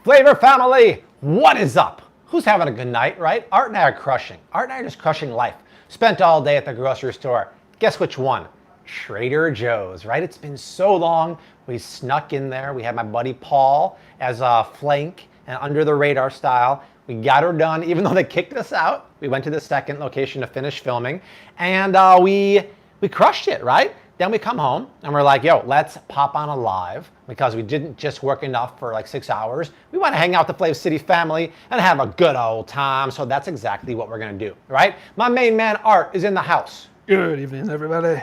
Flavor family, what is up? Who's having a good night, right? Art and I are crushing. Art and I are just crushing life. Spent all day at the grocery store. Guess which one? Trader Joe's, right? It's been so long. We snuck in there. We had my buddy Paul as a flank and under the radar style. We got her done, even though they kicked us out. We went to the second location to finish filming, and we crushed it, right? Then we come home and we're like, yo, let's pop on a live because we didn't just work enough for like 6 hours. We want to hang out with the Flav City family and have a good old time. So that's exactly what we're going to do, right? My main man, Art, is in the house. Good evening, everybody.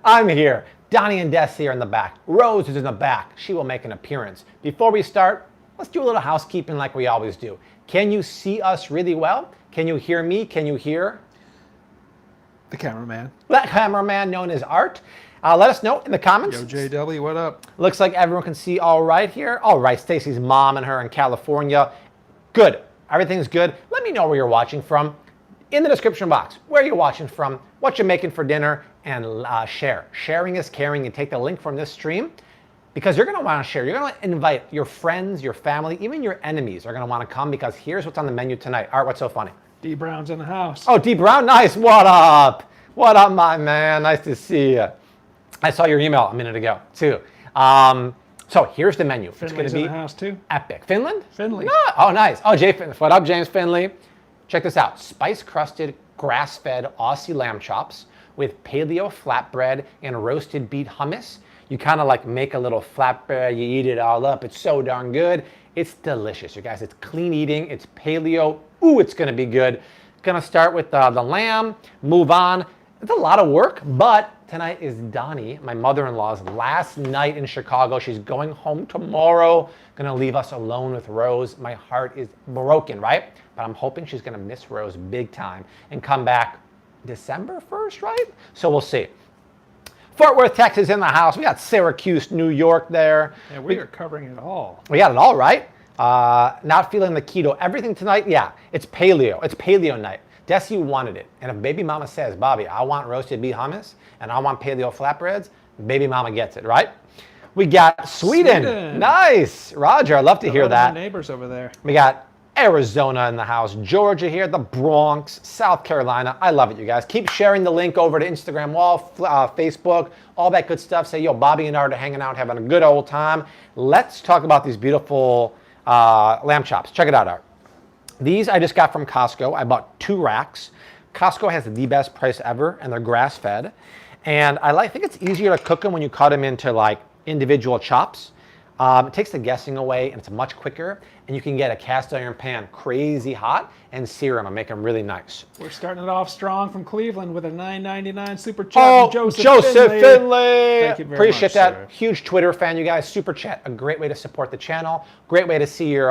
I'm here. Donnie and Desi are in the back. Rose is in the back. She will make an appearance. Before we start, let's do a little housekeeping like we always do. Can you see us really well? Can you hear me? Can you hear The cameraman. that cameraman known as Art? Let us know in the comments. Yo, JW, what up? Looks like everyone can see all right here. All right, Stacy's mom and her in California. Good. Everything's good. Let me know where you're watching from in the description box. Where you're watching from, what you're making for dinner, and share. Sharing is caring. You take the link from this stream because you're going to want to share. You're going to invite your friends, your family, even your enemies are going to want to come because here's what's on the menu tonight. Art, what's so funny? D Brown's in the house. Oh, D Brown, nice. What up? What up, my man? Nice to see you. I saw your email a minute ago, too. So here's the menu. Finley's it's going to be in the house, too. epic. Finland? Finley. No. Oh, nice. Oh, what up, James Finley? Check this out. Spice-crusted, grass-fed Aussie lamb chops with paleo flatbread and roasted beet hummus. You kind of like make a little flatbread, you eat it all up. It's so darn good. It's delicious, you guys. It's clean eating. It's paleo. Ooh, it's going to be good. Going to start with the lamb, move on. It's a lot of work, but tonight is Donnie, my mother-in-law's last night in Chicago. She's going home tomorrow. Going to leave us alone with Rose. My heart is broken, right? But I'm hoping she's going to miss Rose big time and come back December 1st, right? So we'll see. Fort Worth, Texas in the house. We got Syracuse, New York there. Yeah, we are covering it all. We got it all, right? Not feeling the keto. Everything tonight, yeah, it's paleo. It's paleo night. Desi wanted it. And if baby mama says, Bobby, I want roasted beet hummus and I want paleo flatbreads, baby mama gets it, right? We got Sweden. Nice. Roger, I'd love to hear that. My neighbors over there. We got Arizona in the house, Georgia here, the Bronx, South Carolina. I love it, you guys. Keep sharing the link over to Instagram wall, Facebook, all that good stuff. Say, yo, Bobby and Art are hanging out, having a good old time. Let's talk about these beautiful lamb chops. Check it out, Art. These I just got from Costco. I bought 2 racks. Costco has the best price ever, and they're grass-fed. And I think it's easier to cook them when you cut them into like individual chops. It takes the guessing away, and it's much quicker. And you can get a cast iron pan crazy hot and sear them and make them really nice. We're starting it off strong from Cleveland with a $9.99 super chat. Oh, Joseph Finley. Thank you very Appreciate much, that. sir. Huge Twitter fan, you guys. Super chat, a great way to support the channel. Great way to see your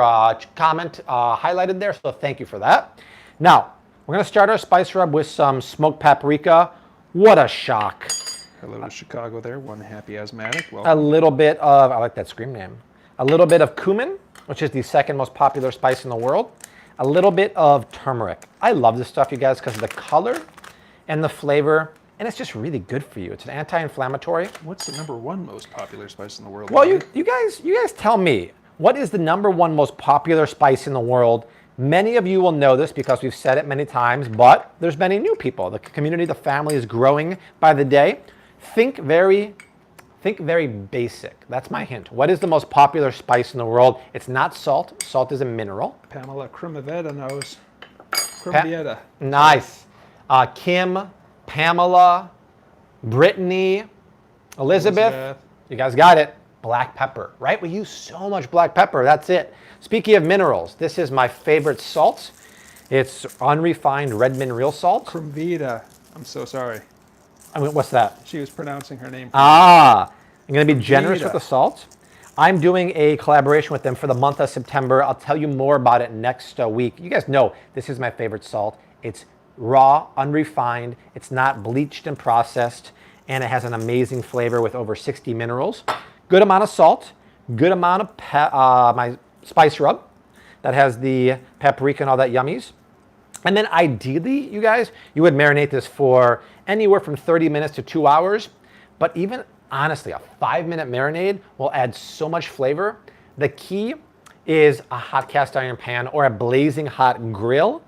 comment highlighted there, so thank you for that. Now, we're going to start our spice rub with some smoked paprika. What a shock. Hello to Chicago there, one happy asthmatic. A little bit of, I like that scream name. A little bit of cumin, which is the second most popular spice in the world. A little bit of turmeric. I love this stuff, you guys, because of the color and the flavor, and it's just really good for you. It's an anti-inflammatory. What's the #1 most popular spice in the world? Well, you guys tell me, what is the #1 most popular spice in the world? Many of you will know this because we've said it many times, but there's many new people. The community, the family is growing by the day. Think very basic. That's my hint. What is the most popular spice in the world? It's not salt. Salt is a mineral. Pamela Crumavetta knows. Crumavetta. Nice. Kim, Pamela, Brittany, Elizabeth. You guys got it. Black pepper, right? We use so much black pepper. That's it. Speaking of minerals, this is my favorite salt. It's unrefined Redmond real salt. Crumavetta. I'm so sorry. I mean, what's that? She was pronouncing her name. I'm going to be generous with the salt. I'm doing a collaboration with them for the month of September. I'll tell you more about it next week. You guys know this is my favorite salt. It's raw, unrefined. It's not bleached and processed, and it has an amazing flavor with over 60 minerals. Good amount of salt, good amount of my spice rub that has the paprika and all that yummies. And then ideally, you guys, you would marinate this for anywhere from 30 minutes to 2 hours. But even honestly, a 5-minute marinade will add so much flavor The key is a hot cast iron pan or a blazing hot grill,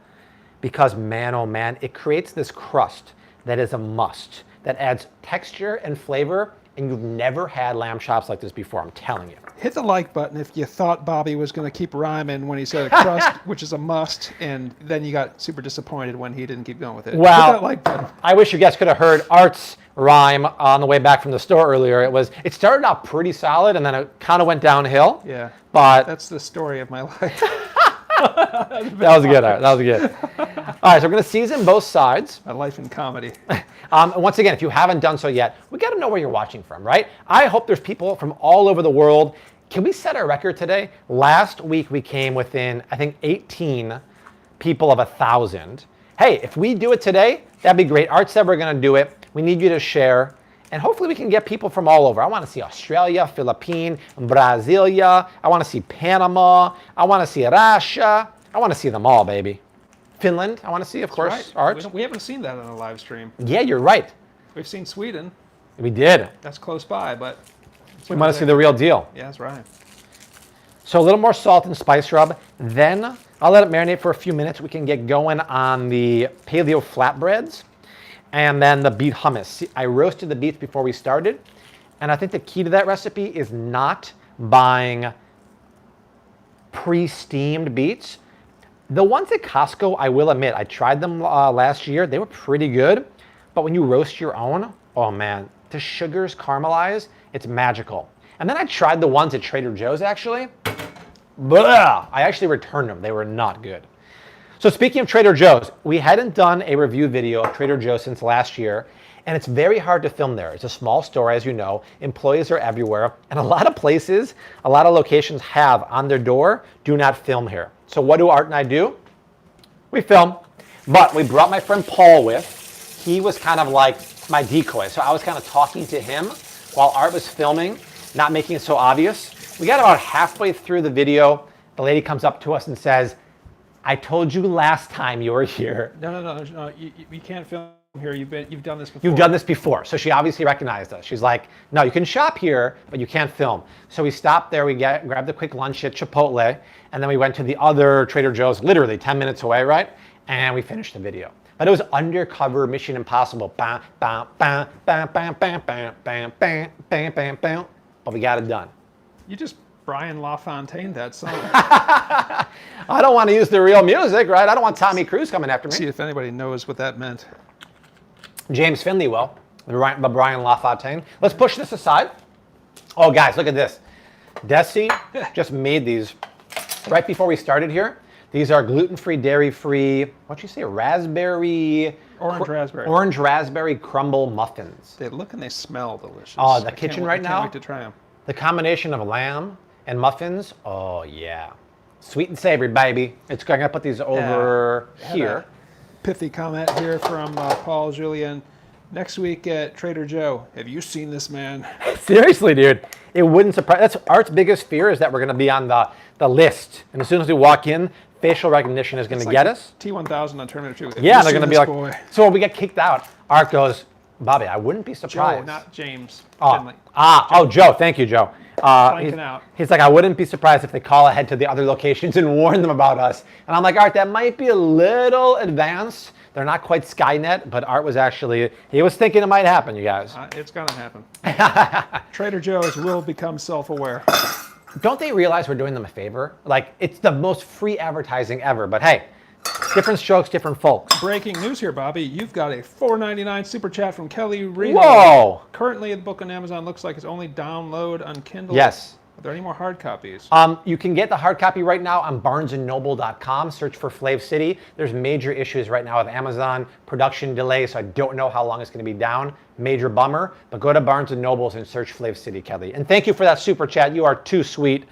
because man, oh man, it creates this crust that is a must, that adds texture and flavor, and you've never had lamb chops like this before, I'm telling you. Hit the like button if you thought Bobby was going to keep rhyming when he said a crust, which is a must, and then you got super disappointed when he didn't keep going with it. Well, hit that like button. I wish you guys could have heard Art's rhyme on the way back from the store earlier. It started out pretty solid, and then it kind of went downhill. Yeah, but that's the story of my life. that was good, Art. That was good. All right, so we're going to season both sides. My life in comedy. Once again, if you haven't done so yet, we got to know where you're watching from, right? I hope there's people from all over the world. Can we set our record today? Last week we came within, I think, 18 people of 1,000. Hey, if we do it today, that'd be great. Art said we're going to do it. We need you to share. And hopefully we can get people from all over. I want to see Australia, Philippines, Brasilia. I want to see Panama. I want to see Russia. I want to see them all, baby. Finland, I want to see, of course, Right. Art. We haven't seen that on a live stream. Yeah, you're right. We've seen Sweden. We did. That's close by, but We want to see the real deal. yeah, that's right. So a little more salt and spice rub. Then I'll let it marinate for a few minutes. We can get going on the Paleo Flatbreads and then the beet hummus. See, I roasted the beets before we started. And I think the key to that recipe is not buying pre-steamed beets. The ones at Costco, I will admit, I tried them last year. They were pretty good. But when you roast your own, oh man, the sugars caramelize. It's magical. And then I tried the ones at Trader Joe's, actually. Blah! I actually returned them. They were not good. So speaking of Trader Joe's, we hadn't done a review video of Trader Joe's since last year, and it's very hard to film there. It's a small store, as you know. Employees are everywhere, and a lot of places, a lot of locations have on their door, do not film here. So what do Art and I do? We film, but we brought my friend Paul with. He was kind of like my decoy, so I was kind of talking to him while Art was filming, not making it so obvious. We got about halfway through the video. The lady comes up to us and says, I told you last time you were here. No. You can't film here. You've done this before. You've done this before. So she obviously recognized us. She's like, no, you can shop here, but you can't film. So we stopped there. We grabbed a quick lunch at Chipotle, and then we went to the other Trader Joe's, literally 10 minutes away, right? And we finished the video. But it was undercover Mission Impossible. Bam, bam, bam, bam, bam, bam, bam, bam, bam, bam, bam, bam. But we got it done. You just Brian LaFontaine that song. I don't want to use the real music, right? I don't want Tommy Cruise coming after me. See if anybody knows what that meant. James Finley will. The Brian LaFontaine. Let's push this aside. Oh, guys, look at this. Desi just made these right before we started here. These are gluten-free, dairy-free, what'd you say, orange raspberry crumble muffins. They look and they smell delicious. Oh, the kitchen right I now? can't wait to try them. The combination of lamb and muffins, oh yeah. Sweet and savory, baby. It's going to put these over here. Pithy comment here from Paul Julian. Next week at Trader Joe, have you seen this man? Seriously, dude. It wouldn't surprise. That's Art's biggest fear, is that we're going to be on the list. And as soon as we walk in, facial recognition is going to get us. T1000 on Terminator 2. Yeah, they're going to be like, so when we get kicked out, Art goes, Bobby, I wouldn't be surprised. Joe, not James. Joe. Thank you, Joe. He's like, I wouldn't be surprised if they call ahead to the other locations and warn them about us. And I'm like, Art, that might be a little advanced. They're not quite Skynet, but Art was actually, he was thinking it might happen, you guys. It's going to happen. Trader Joe's will become self-aware. Don't they realize we're doing them a favor? Like, it's the most free advertising ever, but hey, different strokes, different folks. Breaking news here, Bobby. You've got a $4.99 super chat from Kelly Reno. Whoa! Currently, the book on Amazon looks like it's only download on Kindle. Yes. Are there any more hard copies? You can get the hard copy right now on barnesandnoble.com. Search for Flav City. There's major issues right now with Amazon. Production delay, so I don't know how long it's going to be down. Major bummer. But go to Barnes & Nobles and search Flav City, Kelly. And thank you for that super chat. You are too sweet.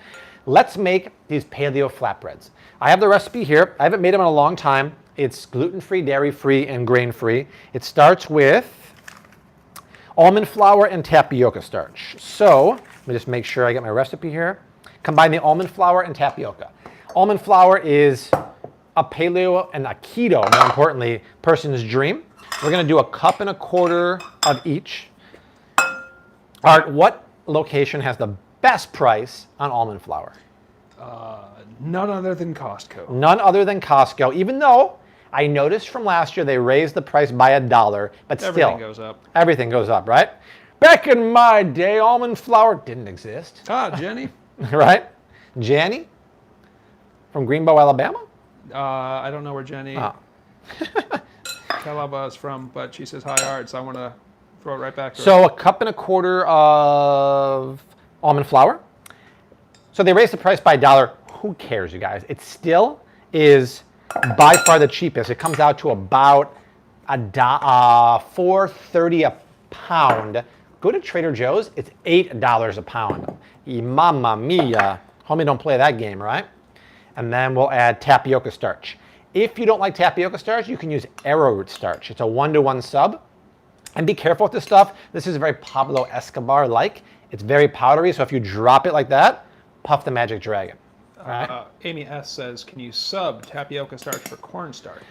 Let's make these paleo flatbreads. I have the recipe here. I haven't made them in a long time. It's gluten-free, dairy-free, and grain-free. It starts with almond flour and tapioca starch. So let me just make sure I get my recipe here. Combine the almond flour and tapioca. Almond flour is a paleo and a keto, more importantly, person's dream. We're going to do 1.25 cups of each. Art, what location has the best price on almond flour? None other than Costco. None other than Costco, even though I noticed from last year they raised the price by $1, but still. Everything goes up. Everything goes up, right? Back in my day, almond flour didn't exist. Ah, Jenny. Right? Jenny from Greenbow, Alabama? I don't know where Jenny Calaba is from, but she says, hi, Art, so I want to throw it right back to her. So 1.25 cups of almond flour. So they raised the price by $1. Who cares, you guys? It still is by far the cheapest. It comes out to about $4.30 a pound. Go to Trader Joe's. It's $8 a pound. Mamma mia. Homie, don't play that game, right? And then we'll add tapioca starch. If you don't like tapioca starch, you can use arrowroot starch. It's a 1-to-1 sub. And be careful with this stuff. This is very Pablo Escobar-like. It's very powdery, so if you drop it like that, puff the magic dragon. Right? Amy S. says, can you sub tapioca starch for cornstarch?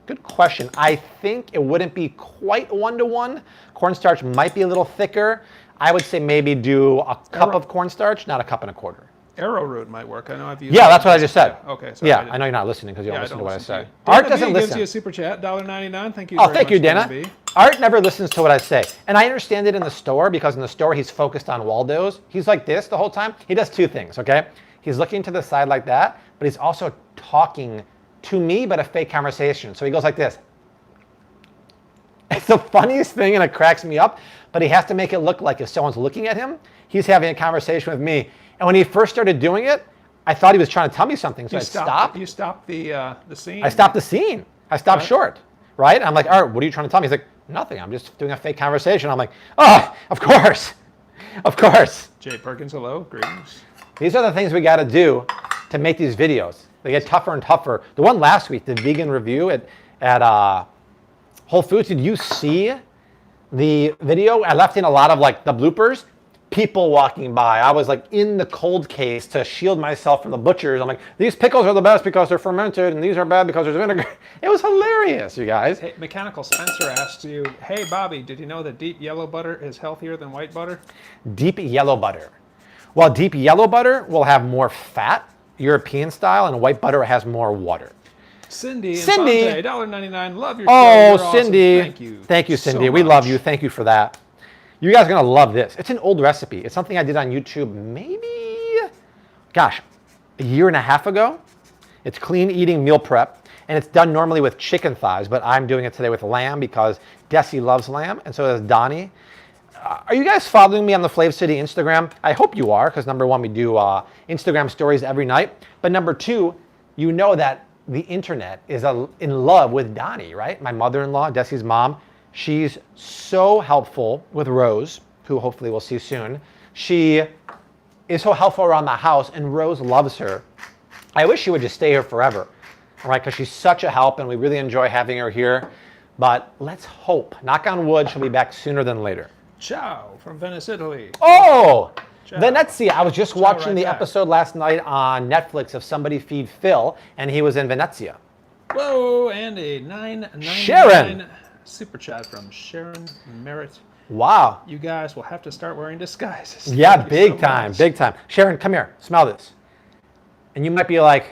Good question. I think it wouldn't be quite 1-to-1. Cornstarch might be a little thicker. I would say maybe do a cup of cornstarch, not 1.25 cups. Arrowroot might work. I know I've used. Yeah, that's what I just said. Yeah. Okay. Sorry, yeah, I know you're not listening because you don't listen to what I say. To Art doesn't gives listen. you a super chat, $1.99. Thank you. Oh, very thank you, much, Dana. B. Art never listens to what I say. And I understand it in the store because in the store he's focused on Waldo's. He's like this the whole time. He does two things, okay? He's looking to the side like that, but he's also talking to me, but a fake conversation. So he goes like this. It's the funniest thing and it cracks me up, but he has to make it look like if someone's looking at him, he's having a conversation with me. And when he first started doing it, I thought he was trying to tell me something, so I stopped. You stopped the scene. I stopped the scene. I stopped short, right? I'm like, Art, what are you trying to tell me? He's like, nothing. I'm just doing a fake conversation. I'm like, oh, of course. Of course. Jay Perkins, hello. Greetings. These are the things we got to do to make these videos. They get tougher and tougher. The one last week, the vegan review at Whole Foods, did you see the video? I left in a lot of like the bloopers. People walking by. I was like in the cold case to shield myself from the butchers. I'm like, these pickles are the best because they're fermented, and these are bad because there's vinegar. It was hilarious, you guys. Hey, Mechanical Spencer asks you, hey, Bobby, did you know that deep yellow butter is healthier than white butter? Deep yellow butter. Well, deep yellow butter will have more fat, European style, and white butter has more water. Cindy, $1.99. Love your show. Oh, Cindy. Awesome. Thank you. Thank you, Cindy. So we much. love you. Thank you for that. You guys are going to love this. It's an old recipe. It's something I did on YouTube maybe, gosh, a year and a half ago. It's clean eating meal prep, and it's done normally with chicken thighs, but I'm doing it today with lamb because Desi loves lamb, and so does Donnie. Are you guys following me on the Flav City Instagram? I hope you are, because number one, we do Instagram stories every night. But number two, you know that the internet is in love with Donnie, right? My mother-in-law, Desi's mom. She's so helpful with Rose, who hopefully we'll see soon. She is so helpful around the house, and Rose loves her. I wish she would just stay here forever, all right? Because she's such a help, and we really enjoy having her here. But let's hope, knock on wood, she'll be back sooner than later. Ciao from Venice, Italy. Oh, Ciao. Venezia. I was just watching the back. episode last night on Netflix of Somebody Feed Phil, and he was in Venezia. Whoa, and a $9.99 Sharon. super chat from Sharon Merritt. Wow. You guys will have to start wearing disguises. Yeah, Thank you big so time, much. big time. Sharon, come here, smell this. And you might be like,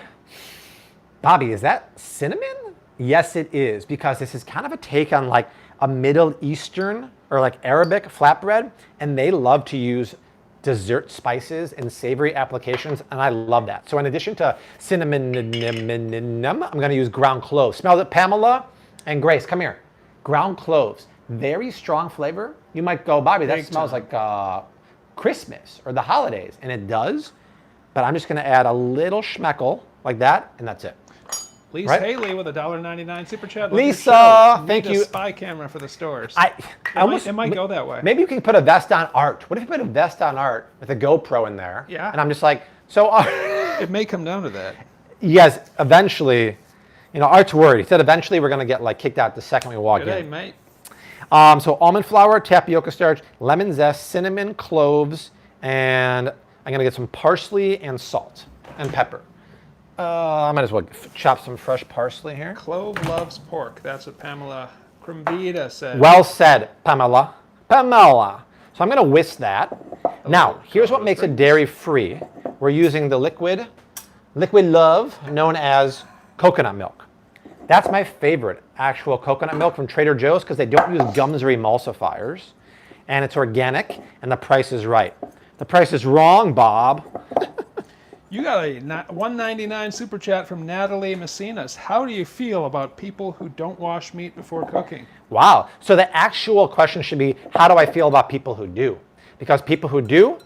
Bobby, is that cinnamon? Yes, it is, because this is kind of a take on like a Middle Eastern or like Arabic flatbread, and they love to use dessert spices and savory applications, and I love that. So in addition to cinnamon, I'm gonna use ground cloves. Smell it, Pamela and Grace, come here. Ground cloves, very strong flavor. You might go, Bobby, that smells like Christmas or the holidays, and it does, but I'm just gonna add a little schmeckle like that, and that's it. Lisa Right? Haley with a $1.99 super chat. Love your Lisa, show. thank Need you. A spy camera for the stores. It might go that way. Maybe you can put a vest on Art. What if you put a vest on Art with a GoPro in there? Yeah. And I'm just like, so It may come down to that. yes, eventually, Art's worried. He said eventually we're gonna get like kicked out the second we walk Good day, in. mate. So almond flour, tapioca starch, lemon zest, cinnamon, cloves, and I'm gonna get some parsley and salt and pepper. I might as well chop some fresh parsley here. Clove loves pork. That's what Pamela Crumbita said. Well said, Pamela. Pamela. So I'm going to whisk that. Now, here's what makes it dairy-free. We're using the liquid love known as coconut milk. That's my favorite actual coconut milk from Trader Joe's because they don't use gums or emulsifiers. And it's organic, and the price is right. The price is wrong, Bob. You got a $1.99 super chat from Natalie Messinas. How do you feel about people who don't wash meat before cooking? Wow. So the actual question should be, how do I feel about people who do? Because people who do,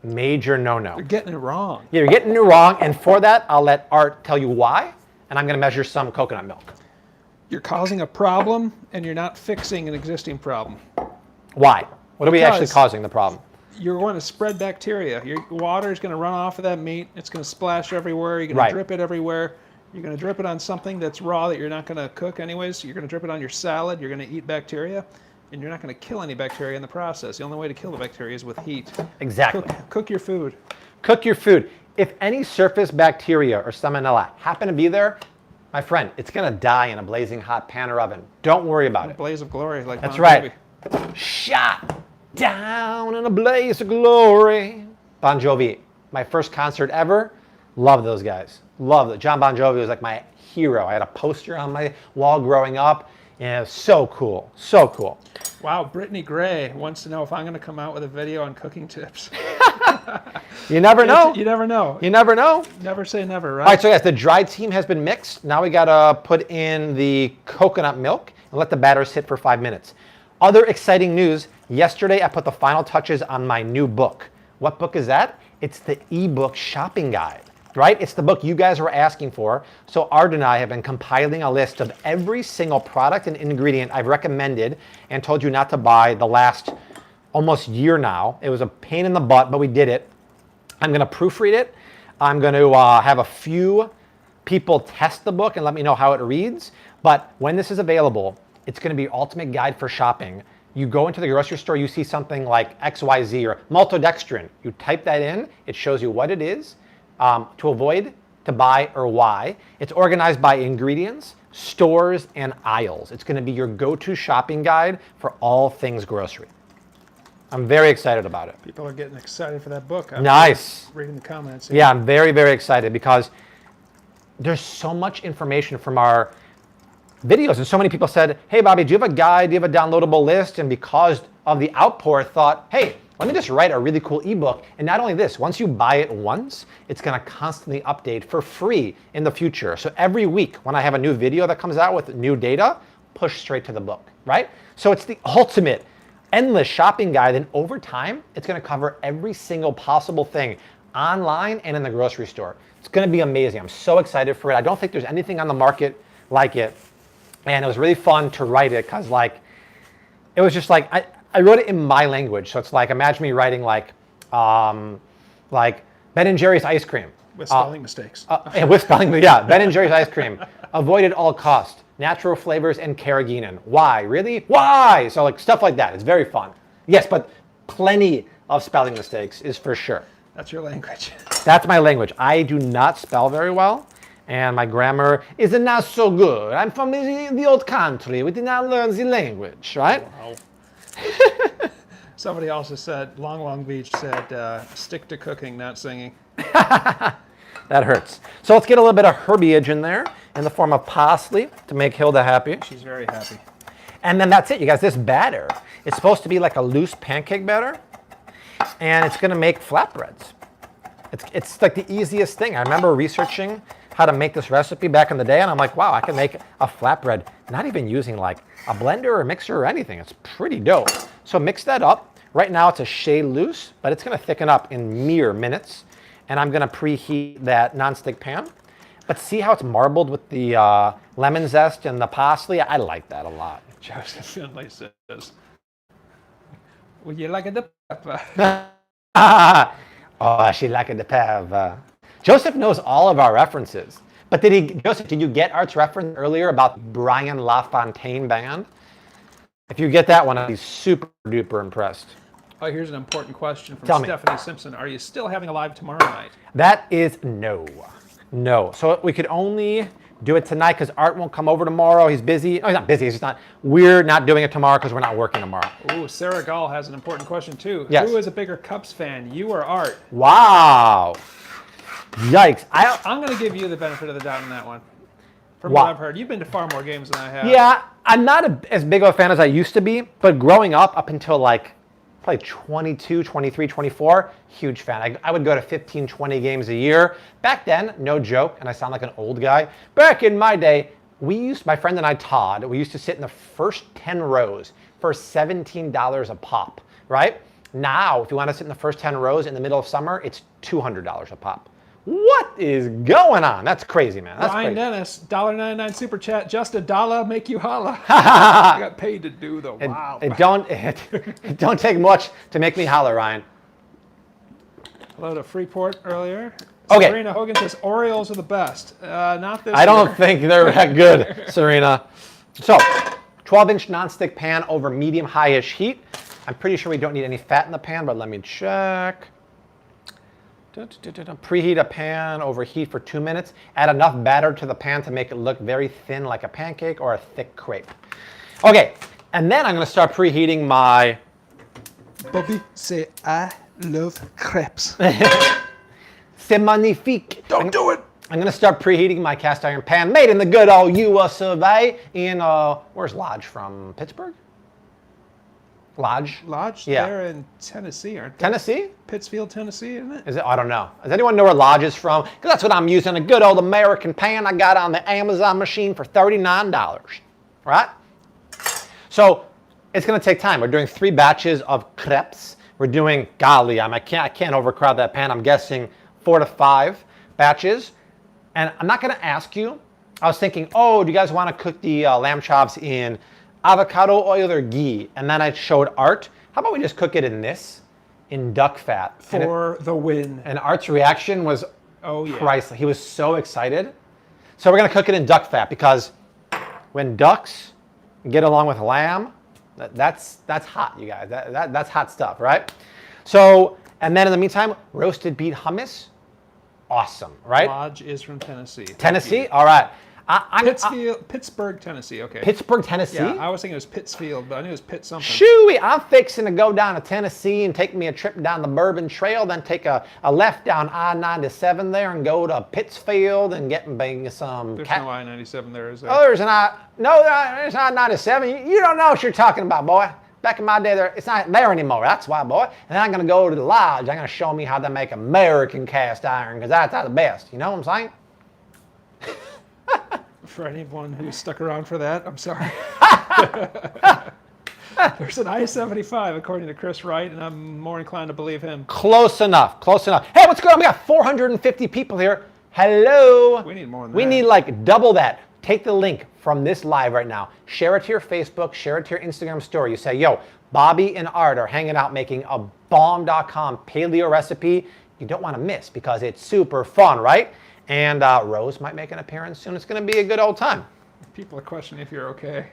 major no-no. You're getting it wrong. Yeah, you're getting it wrong, and for that, I'll let Art tell you why, and I'm going to measure some coconut milk. You're causing a problem, and you're not fixing an existing problem. Why? What are we actually causing the problem? You're going to spread bacteria. Your water is going to run off of that meat. It's going to splash everywhere. You're going to drip it everywhere. You're going to drip it on something that's raw that you're not going to cook anyways. You're going to drip it on your salad. You're going to eat bacteria, and you're not going to kill any bacteria in the process. The only way to kill the bacteria is with heat. Exactly. Cook your food. Cook your food. If any surface bacteria or salmonella happen to be there, my friend, it's going to die in a blazing hot pan or oven. Don't worry about it. Blaze of glory, like that's right. Shot down in a blaze of glory. Bon Jovi, my first concert ever. Love those guys. Love it. John Bon Jovi was like my hero. I had a poster on my wall growing up. And it was so cool. So cool. Wow, Brittany Gray wants to know if I'm going to come out with a video on cooking tips. You never know. You never know. You never know. Never say never, right? All right, so yes, the dry team has been mixed. Now we got to put in the coconut milk and let the batter sit for 5 minutes. Other exciting news. Yesterday, I put the final touches on my new book. What book is that? It's the ebook shopping guide, right? It's the book you guys were asking for. So Art and I have been compiling a list of every single product and ingredient I've recommended and told you not to buy the last almost year now. It was a pain in the butt, but we did it. I'm going to proofread it. I'm going to have a few people test the book and let me know how it reads. But when this is available, it's going to be your ultimate guide for shopping. You go into the grocery store, you see something like XYZ or maltodextrin. You type that in, it shows you what it is, to avoid, to buy, or why. It's organized by ingredients, stores, and aisles. It's going to be your go-to shopping guide for all things grocery. I'm very excited about it. People are getting excited for that book. Nice. Reading the comments. Yeah, I'm very, very excited because there's so much information from our videos, and so many people said, hey Bobby, do you have a guide, do you have a downloadable list? And because of the outpour, thought, hey, let me just write a really cool ebook. And not only this, once you buy it once, it's going to constantly update for free in the future. So every week when I have a new video that comes out with new data, push straight to the book, right? So it's the ultimate endless shopping guide, and over time it's going to cover every single possible thing online and in the grocery store. It's going to be amazing. I'm so excited for it. I don't think there's anything on the market like it. And it was really fun to write it because, like, it was just like I wrote it in my language. So it's like, imagine me writing like Ben and Jerry's ice cream with spelling mistakes. With spelling, yeah, Ben and Jerry's ice cream, avoid at all cost, natural flavors and carrageenan. Why? Really? Why? So like stuff like that. It's very fun. Yes, but plenty of spelling mistakes is for sure. That's your language. That's my language. I do not spell very well. And my grammar is not so good. I'm from the old country. We did not learn the language, right? Wow. Somebody also said, Long Beach said, stick to cooking, not singing. That hurts. So let's get a little bit of herbiage in there in the form of parsley to make Hilda happy. She's very happy. And then that's it, you guys. This batter, it's supposed to be like a loose pancake batter, and it's going to make flatbreads. It's like the easiest thing. I remember researching how to make this recipe back in the day, and I'm like, wow, I can make a flatbread not even using like a blender or a mixer or anything. It's pretty dope. So mix that up. Right now it's a shade loose, but it's going to thicken up in mere minutes, and I'm going to preheat that nonstick pan. But see how it's marbled with the lemon zest and the parsley? I like that a lot. Joseph Finley says, would you like the pepper? Oh, she liked the pepper. Joseph knows all of our references. But Joseph, did you get Art's reference earlier about Brian LaFontaine Band? If you get that one, I'd be super duper impressed. Oh, here's an important question from Tell me. Stephanie Simpson. Are you still having a live tomorrow night? That is no. No. So we could only do it tonight because Art won't come over tomorrow. He's busy. Oh, he's not busy. He's just not. We're not doing it tomorrow because we're not working tomorrow. Ooh, Sarah Gall has an important question too. Yes. Who is a bigger Cubs fan, you or Art? Wow. Yikes. I'm going to give you the benefit of the doubt on that one. From what I've heard. You've been to far more games than I have. Yeah, I'm not as big of a fan as I used to be, but growing up until like probably 22, 23, 24, huge fan. I would go to 15, 20 games a year. Back then, no joke, and I sound like an old guy. Back in my day, my friend and I, Todd, we used to sit in the first 10 rows for $17 a pop, right? Now, if you want to sit in the first 10 rows in the middle of summer, it's $200 a pop. What is going on? That's crazy, man. That's Ryan crazy. Dennis, $1.99 super chat. Just a dollar make you holla. I got paid to do the wow. It don't take much to make me holler, Ryan. Hello to Freeport earlier. Okay. Serena Hogan says Orioles are the best. Not this I don't year. think they're that good, Serena. So, 12-inch nonstick pan over medium-high-ish heat. I'm pretty sure we don't need any fat in the pan, but let me check. Preheat a pan over heat for 2 minutes. Add enough batter to the pan to make it look very thin like a pancake or a thick crepe. Okay, and then I'm going to start preheating my... Bobby say I love crepes. C'est magnifique. Don't do it. I'm going to start preheating my cast iron pan made in the good old US of A in, where's Lodge from? Pittsburgh? Lodge? Yeah. They're in Tennessee, aren't they? Tennessee? Pittsfield, Tennessee, isn't it? Is it? I don't know. Does anyone know where Lodge is from? Because that's what I'm using, a good old American pan I got on the Amazon machine for $39, right? So it's going to take time. We're doing 3 batches of crepes. We're doing, golly, I can't overcrowd that pan. I'm guessing 4 to 5 batches. And I'm not going to ask you. I was thinking, oh, do you guys want to cook the lamb chops in avocado oil or ghee? And then I showed Art, how about we just cook it in duck fat? For the win. And Art's reaction was priceless. He was so excited. So we're going to cook it in duck fat because when ducks get along with lamb, that's hot, you guys. That's hot stuff, right? So, and then in the meantime, roasted beet hummus. Awesome, right? Lodge is from Tennessee. Tennessee? All right. Pittsburgh, Tennessee. Okay. Pittsburgh, Tennessee? Yeah, I was thinking it was Pittsfield, but I knew it was Pitt something. Shooey, I'm fixing to go down to Tennessee and take me a trip down the Bourbon Trail, then take a left down I-97 there and go to Pittsfield and get some... There's no I-97 there, is there? Oh, there's I-97. You don't know what you're talking about, boy. Back in my day, it's not there anymore. That's why, boy. And then I'm going to go to the Lodge. I'm going to show me how they make American cast iron because that's the best. You know what I'm saying? For anyone who stuck around for that, I'm sorry. There's an I-75, according to Chris Wright, and I'm more inclined to believe him. Close enough. Close enough. Hey, what's going on? We got 450 people here. Hello. We need more than that. We need like double that. Take the link from this live right now. Share it to your Facebook. Share it to your Instagram story. You say, yo, Bobby and Art are hanging out making a bomb.com paleo recipe you don't want to miss because it's super fun, right? And Rose might make an appearance soon. It's going to be a good old time. People are questioning if you're okay.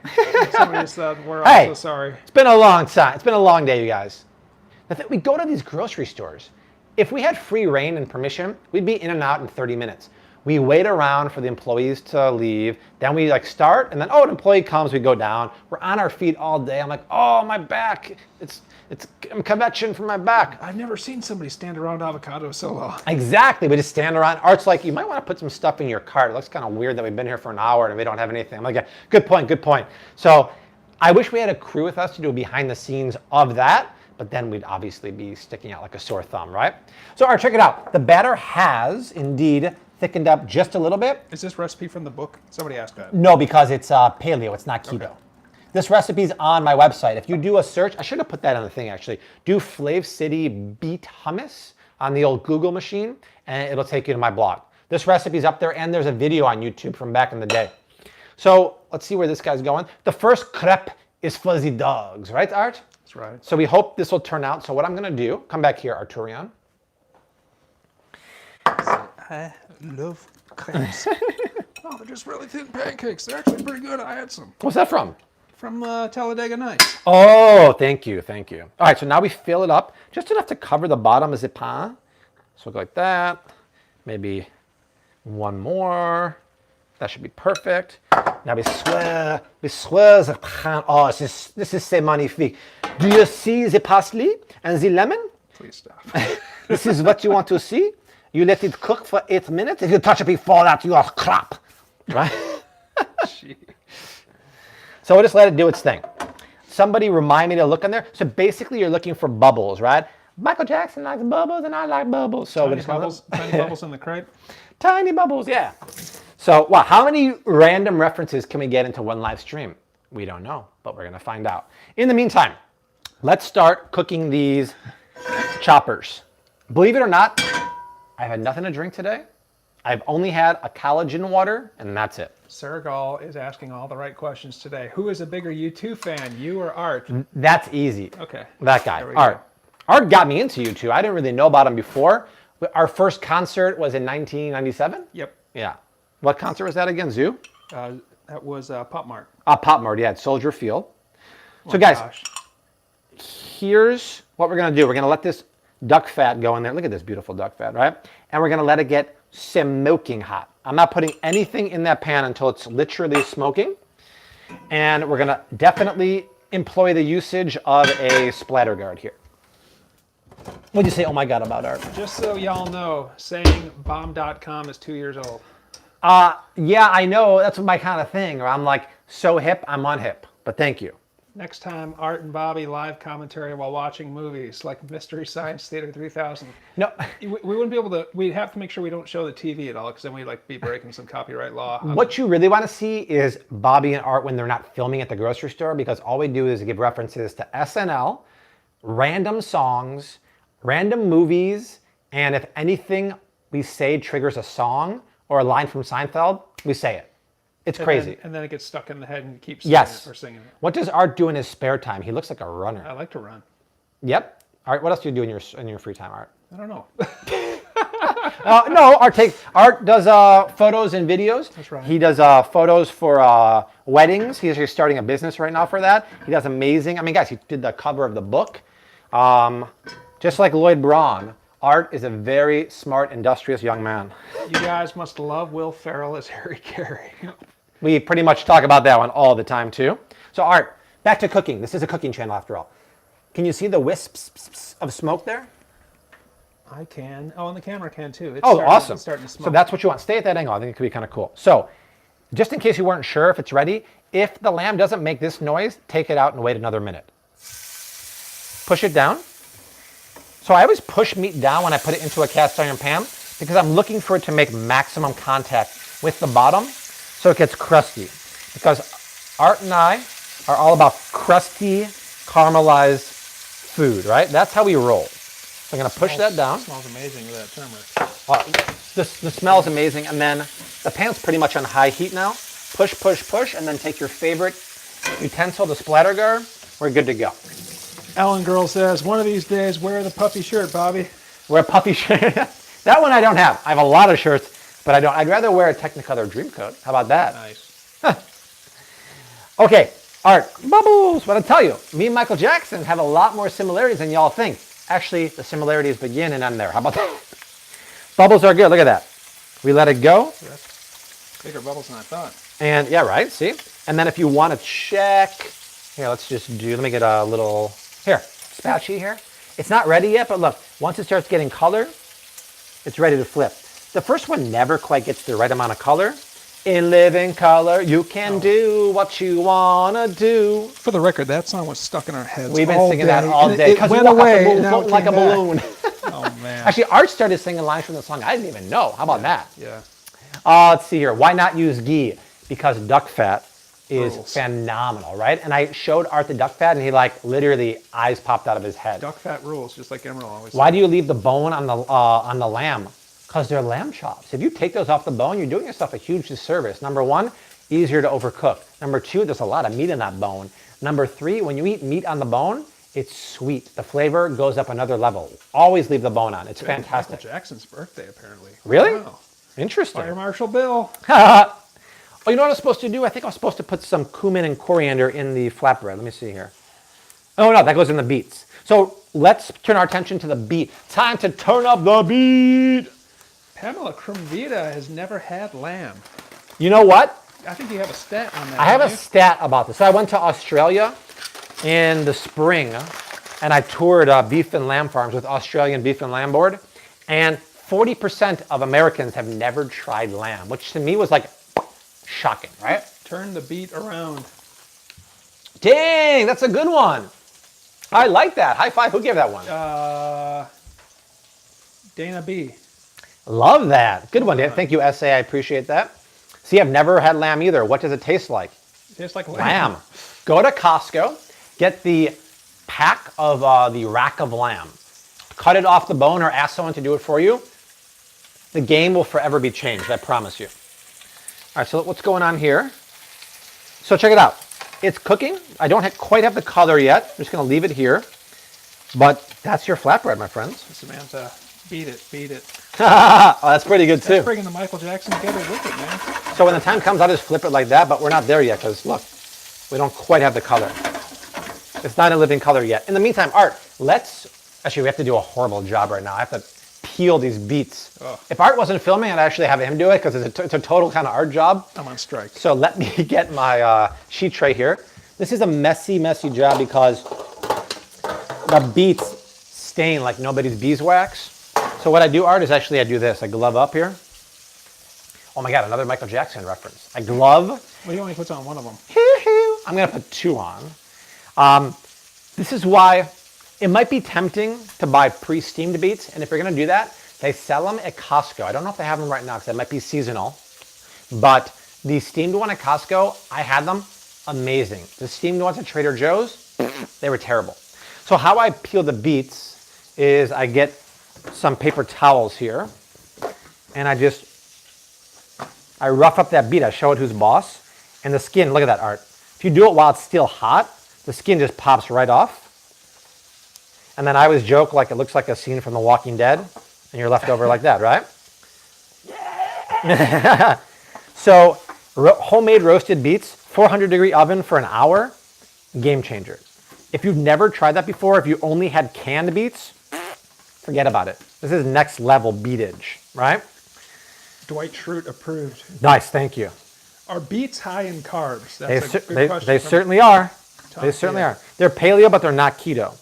Somebody said we're hey, also sorry. It's been a long time. It's been a long day, you guys. We go to these grocery stores. If we had free reign and permission, we'd be in and out in 30 minutes. We wait around for the employees to leave. Then we start, and then an employee comes. We go down. We're on our feet all day. I'm like, oh, my back. I'm convection from my back. I've never seen somebody stand around avocado so long. Exactly. We just stand around. Art's like, you might want to put some stuff in your cart. It looks kind of weird that we've been here for an hour and we don't have anything. I'm like, yeah, good point, good point. So I wish we had a crew with us to do behind the scenes of that, but then we'd obviously be sticking out like a sore thumb, right? So Art, check it out. The batter has indeed thickened up just a little bit. Is this recipe from the book? Somebody asked that. No, because it's paleo. It's not keto. Okay. This recipe's on my website. If you do a search, I should have put that on the thing actually. Do Flav City Beet Hummus on the old Google machine, and it'll take you to my blog. This recipe's up there, and there's a video on YouTube from back in the day. So let's see where this guy's going. The first crepe is fuzzy dogs, right, Art? That's right. So we hope this will turn out. So what I'm going to do, come back here, Arturian. I love crepes. Oh, they're just really thin pancakes. They're actually pretty good. I had some. What's that from? From Talladega Nights. Oh, thank you, thank you. All right, so now we fill it up just enough to cover the bottom of the pan. So go like that. Maybe one more. That should be perfect. Now we swear the pan. Oh, this is c'est magnifique. Do you see the parsley and the lemon? Please stop. This is what you want to see. You let it cook for 8 minutes. If you touch it before that, you are crap, right? So we'll just let it do its thing. Somebody remind me to look in there. So basically, you're looking for bubbles, right? Michael Jackson likes bubbles, and I like bubbles. So tiny bubbles in the crepe. Tiny bubbles, yeah. So, wow, how many random references can we get into one live stream? We don't know, but we're going to find out. In the meantime, let's start cooking these choppers. Believe it or not, I've had nothing to drink today. I've only had a collagen water, and that's it. Sir Gall is asking all the right questions today. Who is a bigger U2 fan, you or Art? That's easy. Okay. That guy, Art. Art got me into U2. I didn't really know about him before. Our first concert was in 1997? Yep. Yeah. What concert was that again? Zoo? That was Pop Mart. Pop Mart, yeah, at Soldier Field. So guys, here's what we're going to do. We're going to let this duck fat go in there. Look at this beautiful duck fat, right? And we're going to let it get smoking hot. I'm not putting anything in that pan until it's literally smoking. And we're going to definitely employ the usage of a splatter guard here. What do you say, oh my God, about Art? Just so y'all know, saying bomb.com is 2 years old. Yeah, I know. That's my kind of thing. Or I'm like, so hip, I'm unhip. But thank you. Next time, Art and Bobby live commentary while watching movies like Mystery Science Theater 3000. No. We wouldn't be able to, we'd have to make sure we don't show the TV at all because then we'd like be breaking some copyright law. What you really want to see is Bobby and Art when they're not filming at the grocery store, because all we do is give references to SNL, random songs, random movies, and if anything we say triggers a song or a line from Seinfeld, we say it. It's crazy. And then it gets stuck in the head and you keep singing it or singing it. What does Art do in his spare time? He looks like a runner. I like to run. Yep. Art, what else do you do in your free time, Art? I don't know. No, Art does photos and videos. That's right. He does photos for weddings. He's actually starting a business right now for that. He does amazing. I mean, guys, he did the cover of the book. Just like Lloyd Braun, Art is a very smart, industrious young man. You guys must love Will Ferrell as Harry Carey. We pretty much talk about that one all the time, too. So, Art, back to cooking. This is a cooking channel, after all. Can you see the wisps of smoke there? I can. Oh, and the camera can, too. Awesome. It's starting to smoke. So that's what you want. Stay at that angle. I think it could be kind of cool. So, just in case you weren't sure if it's ready, if the lamb doesn't make this noise, take it out and wait another minute. Push it down. So I always push meat down when I put it into a cast iron pan because I'm looking for it to make maximum contact with the bottom so it gets crusty. Because Art and I are all about crusty, caramelized food, right? That's how we roll. So I'm going to push that down. It smells amazing with that turmeric. The smell is amazing. And then the pan's pretty much on high heat now. Push, push, push, and then take your favorite utensil, the splatter guard. We're good to go. Ellen Girl says, one of these days, wear the puffy shirt, Bobby. Wear a puffy shirt. That one I don't have. I have a lot of shirts, but I don't. I'd rather wear a Technicolor Dreamcoat. How about that? Nice. Okay, Art, bubbles. What I tell you, me and Michael Jackson have a lot more similarities than y'all think. Actually, the similarities begin and end there. How about that? Bubbles are good. Look at that. We let it go. That's bigger bubbles than I thought. And yeah, right. See? And then if you want to check, here, let me get a little, here, spatchy here. It's not ready yet, but look, once it starts getting color, it's ready to flip. The first one never quite gets the right amount of color. In living color, you can do what you want to do. For the record, that song was stuck in our heads. We've been singing that all day. It went away. And now it like a balloon. Oh, man. Actually, Art started singing lines from the song. I didn't even know. How about that? Yeah. Let's see here. Why not use ghee? Because duck fat is phenomenal, right? And I showed Art the duck fat, and he literally eyes popped out of his head. Duck fat rules, just like Emerald always says. Why do you leave the bone on the lamb? Because they're lamb chops. If you take those off the bone, you're doing yourself a huge disservice. Number one, easier to overcook. Number two, there's a lot of meat in that bone. Number three, when you eat meat on the bone, it's sweet. The flavor goes up another level. Always leave the bone on. It's fantastic. Michael Jackson's birthday, apparently. Really? Wow. Interesting. Fire Marshal Bill. Oh, you know what I was supposed to do? I think I was supposed to put some cumin and coriander in the flatbread. Let me see here. Oh, no, that goes in the beets. So let's turn our attention to the beet. Time to turn up the beet. Pamela Crumvita has never had lamb. You know what? I think you have a stat on that. I have a don't you? stat about this. So I went to Australia in the spring, and I toured beef and lamb farms with Australian Beef and Lamb Board, and 40% of Americans have never tried lamb, which to me was like shocking, right? Turn the beet around. Dang, that's a good one. I like that. High five. Who gave that one? Dana B. Love that. Good one, Dan. Thank you, SA. I appreciate that. See, I've never had lamb either. What does it taste like? Tastes like Lamb. Go to Costco, get the pack of the rack of lamb. Cut it off the bone or ask someone to do it for you. The game will forever be changed, I promise you. All right, so what's going on here? So check it out. It's cooking. I don't quite have the color yet. I'm just going to leave it here. But that's your flatbread, my friends. Samantha, beat it, beat it. Oh, that's pretty good, too. That's bringing the Michael Jackson together with it, man. So when the time comes, I'll just flip it like that, but we're not there yet because, look, we don't quite have the color. It's not a living color yet. In the meantime, Art, actually, we have to do a horrible job right now. I have to peel these beets. Oh. If Art wasn't filming, I'd actually have him do it because it's a total kind of art job. I'm on strike. So let me get my sheet tray here. This is a messy, messy job because the beets stain like nobody's beeswax. So what I do, Art, is actually I do this. I glove up here. Oh my God, another Michael Jackson reference. I glove. Well, he only puts on one of them. I'm going to put two on. This is why it might be tempting to buy pre-steamed beets. And if you're going to do that, they sell them at Costco. I don't know if they have them right now because they might be seasonal. But the steamed one at Costco, I had them. Amazing. The steamed ones at Trader Joe's, they were terrible. So how I peel the beets is I get some paper towels here. And I rough up that beet. I show it who's boss. And the skin, look at that, Art. If you do it while it's still hot, the skin just pops right off. And then I always joke like it looks like a scene from The Walking Dead. And you're left over like that, right? Yeah. So homemade roasted beets, 400-degree oven for an hour, game changer. If you've never tried that before, if you only had canned beets, forget about it. This is next level beetage, right? Dwight Schrute approved. Nice, thank you. Are beets high in carbs? That's a good question. They certainly are. They certainly are. They're paleo, but they're not keto.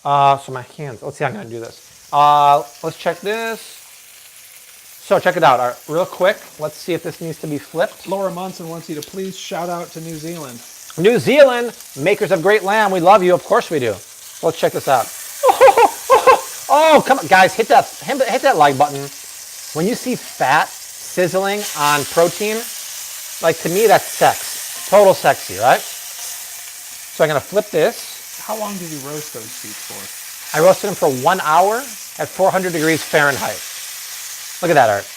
So my hands, let's see how I'm going to do this. Let's check this. So check it out, real quick. Let's see if this needs to be flipped. Laura Munson wants you to please shout out to New Zealand. New Zealand, makers of great lamb. We love you. Of course we do. Let's check this out. Oh, come on, guys, hit that like button. When you see fat sizzling on protein, like to me, that's sex. Total sexy, right? So I'm going to flip this. How long did you roast those beets for? I roasted them for 1 hour at 400 degrees Fahrenheit. Look at that, Art.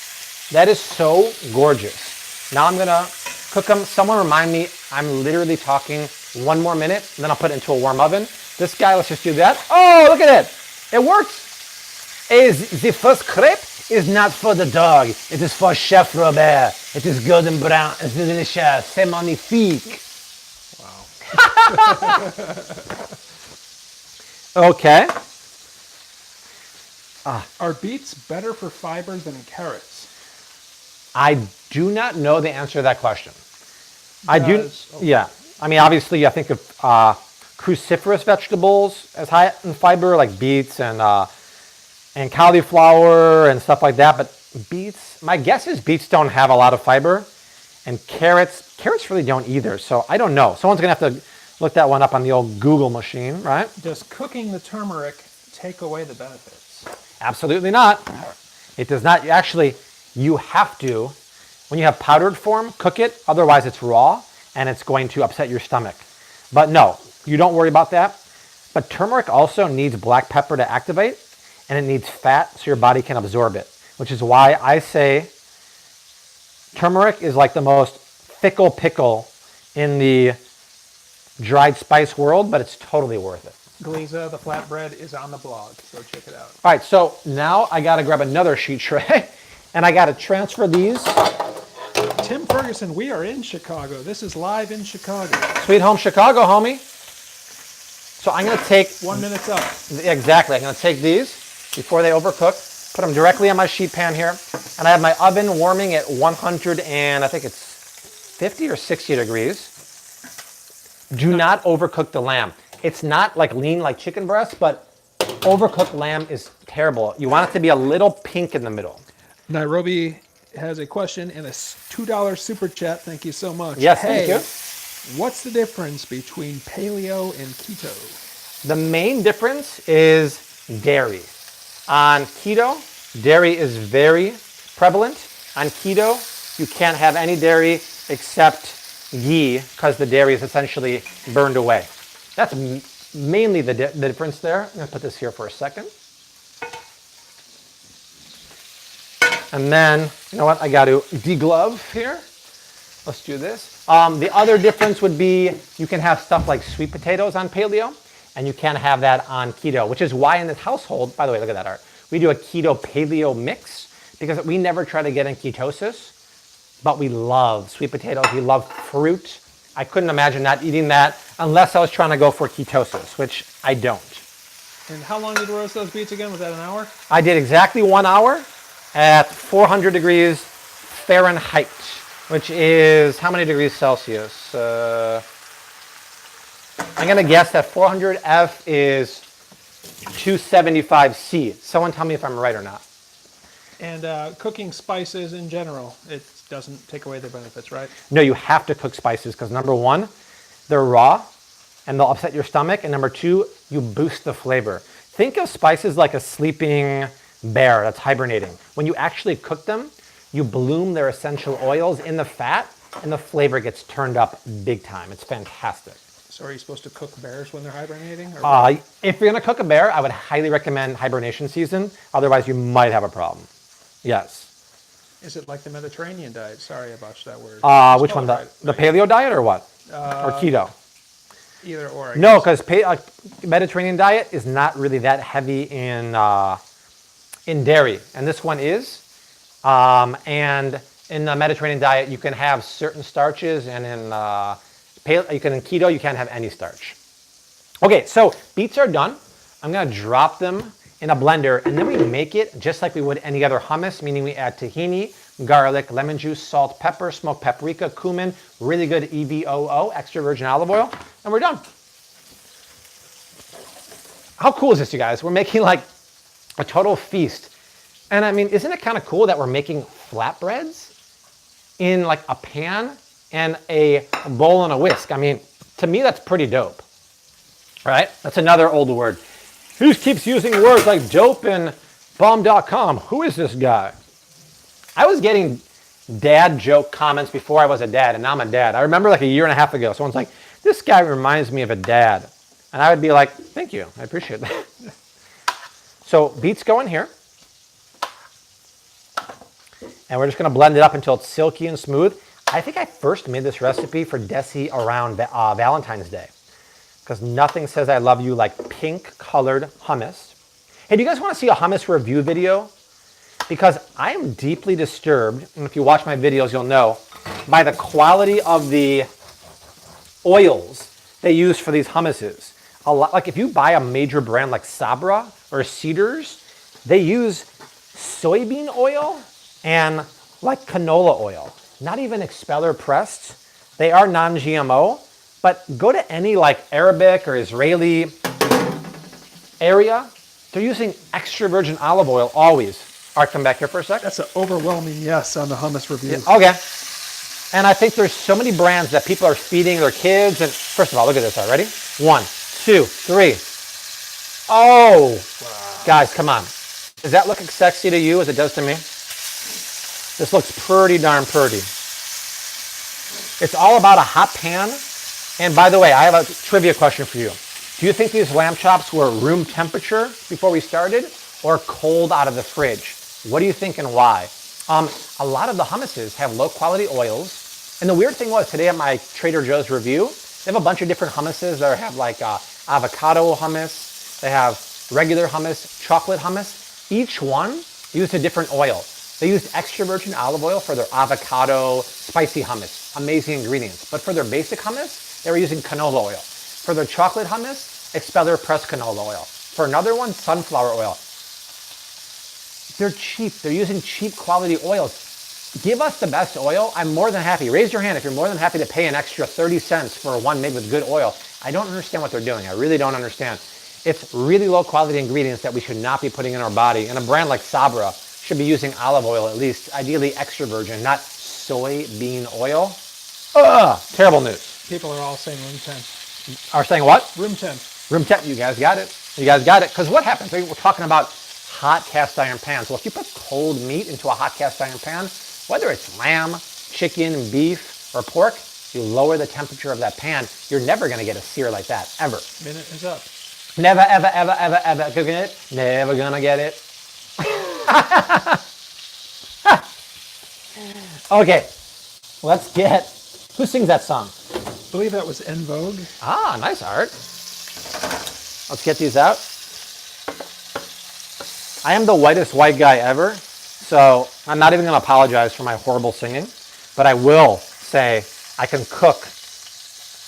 That is so gorgeous. Now I'm going to cook them. Someone remind me, I'm literally talking 1 more minute, and then I'll put it into a warm oven. This guy, let's just do that. Oh, look at it. It works. The first crepe is not for the dog. It is for Chef Robert. It is golden brown. It's delicious. C'est magnifique. Wow. Okay. Are beets better for fiber than carrots? I do not know the answer to that question. Yeah. I mean, obviously, I think of cruciferous vegetables as high in fiber, like beets and cauliflower and stuff like that. But beets, my guess is beets don't have a lot of fiber, and carrots really don't either. So I don't know. Someone's gonna have to look that one up on the old Google machine, right? Does cooking the turmeric take away the benefits? Absolutely not. It does not. Actually, you have to, when you have powdered form, cook it. Otherwise, it's raw, and it's going to upset your stomach. But no, you don't worry about that. But turmeric also needs black pepper to activate, and it needs fat so your body can absorb it, which is why I say turmeric is like the most fickle pickle in the dried spice world, but it's totally worth it. Gliza, the flatbread, is on the blog, so check it out. All right, so now I got to grab another sheet tray, and I got to transfer these. Tim Ferguson, we are in Chicago. This is live in Chicago. Sweet home Chicago, homie. So I'm going to take... 1 minute's up. Exactly. I'm going to take these before they overcook, put them directly on my sheet pan here, and I have my oven warming at 100 and I think it's 50 or 60 degrees. Do not overcook the lamb. It's not like lean like chicken breast, but overcooked lamb is terrible. You want it to be a little pink in the middle. Nairobi has a question and a $2 super chat. Thank you so much. Yes, hey, thank you. What's the difference between paleo and keto? The main difference is dairy. On keto, dairy is very prevalent. On keto, you can't have any dairy except ghee because the dairy is essentially burned away. That's mainly the difference there. I'm going to put this here for a second. And then, you know what, I got to deglove here. Let's do this. The other difference would be you can have stuff like sweet potatoes on paleo, and you can't have that on keto, which is why in this household, by the way, look at that art, we do a keto paleo mix because we never try to get in ketosis, but we love sweet potatoes, we love fruit. I couldn't imagine not eating that unless I was trying to go for ketosis, which I don't. And how long did you roast those beets again? Was that an hour? I did exactly 1 hour at 400 degrees Fahrenheit, which is how many degrees Celsius? I'm going to guess that 400 F is 275 C. Someone tell me if I'm right or not. And cooking spices in general, it doesn't take away their benefits, right? No, you have to cook spices because number one, they're raw and they'll upset your stomach. And number two, you boost the flavor. Think of spices like a sleeping bear that's hibernating. When you actually cook them, you bloom their essential oils in the fat and the flavor gets turned up big time. It's fantastic. So are you supposed to cook bears when they're hibernating? If you're going to cook a bear, I would highly recommend hibernation season. Otherwise, you might have a problem. Yes. Is it like the Mediterranean diet? Sorry, I botched that word. Which one? The paleo diet or what? Or keto? Either or. No, because Mediterranean diet is not really that heavy in dairy, and this one is. And in the Mediterranean diet, you can have certain starches, and in keto, you can't have any starch. Okay, so beets are done. I'm going to drop them in a blender, and then we make it just like we would any other hummus, meaning we add tahini, garlic, lemon juice, salt, pepper, smoked paprika, cumin, really good EVOO, extra virgin olive oil, and we're done. How cool is this, you guys? We're making like a total feast. And I mean, isn't it kind of cool that we're making flatbreads in like a pan and a bowl and a whisk? I mean, to me, that's pretty dope, right? That's another old word. Who keeps using words like dope and bomb.com? Who is this guy? I was getting dad joke comments before I was a dad, and now I'm a dad. I remember like a year and a half ago, someone's like, this guy reminds me of a dad. And I would be like, thank you, I appreciate that. So beets go in here. And we're just going to blend it up until it's silky and smooth. I think I first made this recipe for Desi around Valentine's Day, because nothing says I love you like pink colored hummus. Hey, do you guys want to see a hummus review video? Because I am deeply disturbed, and if you watch my videos, you'll know, by the quality of the oils they use for these hummuses. A lot, like if you buy a major brand like Sabra or Cedars, they use soybean oil and like canola oil. Not even expeller pressed. They are non-GMO, but go to any like Arabic or Israeli area, they're using extra virgin olive oil always. All right, come back here for a sec. That's an overwhelming yes on the hummus review. Yeah, okay. And I think there's so many brands that people are feeding their kids. And first of all, look at this already. 1, 2, 3. Oh, wow. Guys, come on. Does that look sexy to you as it does to me? This looks pretty darn pretty. It's all about a hot pan. And by the way, I have a trivia question for you. Do you think these lamb chops were room temperature before we started or cold out of the fridge? What do you think and why? A lot of the hummuses have low quality oils. And the weird thing was today at my Trader Joe's review, they have a bunch of different hummuses that have like avocado hummus. They have regular hummus, chocolate hummus. Each one used a different oil. They used extra virgin olive oil for their avocado spicy hummus. Amazing ingredients. But for their basic hummus, they were using canola oil. For their chocolate hummus, expeller pressed canola oil. For another one, sunflower oil. They're cheap. They're using cheap quality oils. Give us the best oil. I'm more than happy. Raise your hand if you're more than happy to pay an extra 30 cents for one made with good oil. I don't understand what they're doing. I really don't understand. It's really low quality ingredients that we should not be putting in our body. And a brand like Sabra should be using olive oil at least, ideally extra virgin, not soybean oil. Ugh, terrible news. People are all saying room temp. Are saying what? Room temp. Room temp, you guys got it. You guys got it. Because what happens? We're talking about hot cast iron pans. Well, if you put cold meat into a hot cast iron pan, whether it's lamb, chicken, beef, or pork, you lower the temperature of that pan, you're never going to get a sear like that, ever. Minute is up. Never, ever, ever, ever, ever cooking it. Never gonna get it. Okay, let's get, who sings that song? I believe that was En Vogue. Ah, nice, Art. Let's get these out. I am the whitest white guy ever, so I'm not even gonna apologize for my horrible singing, but I will say I can cook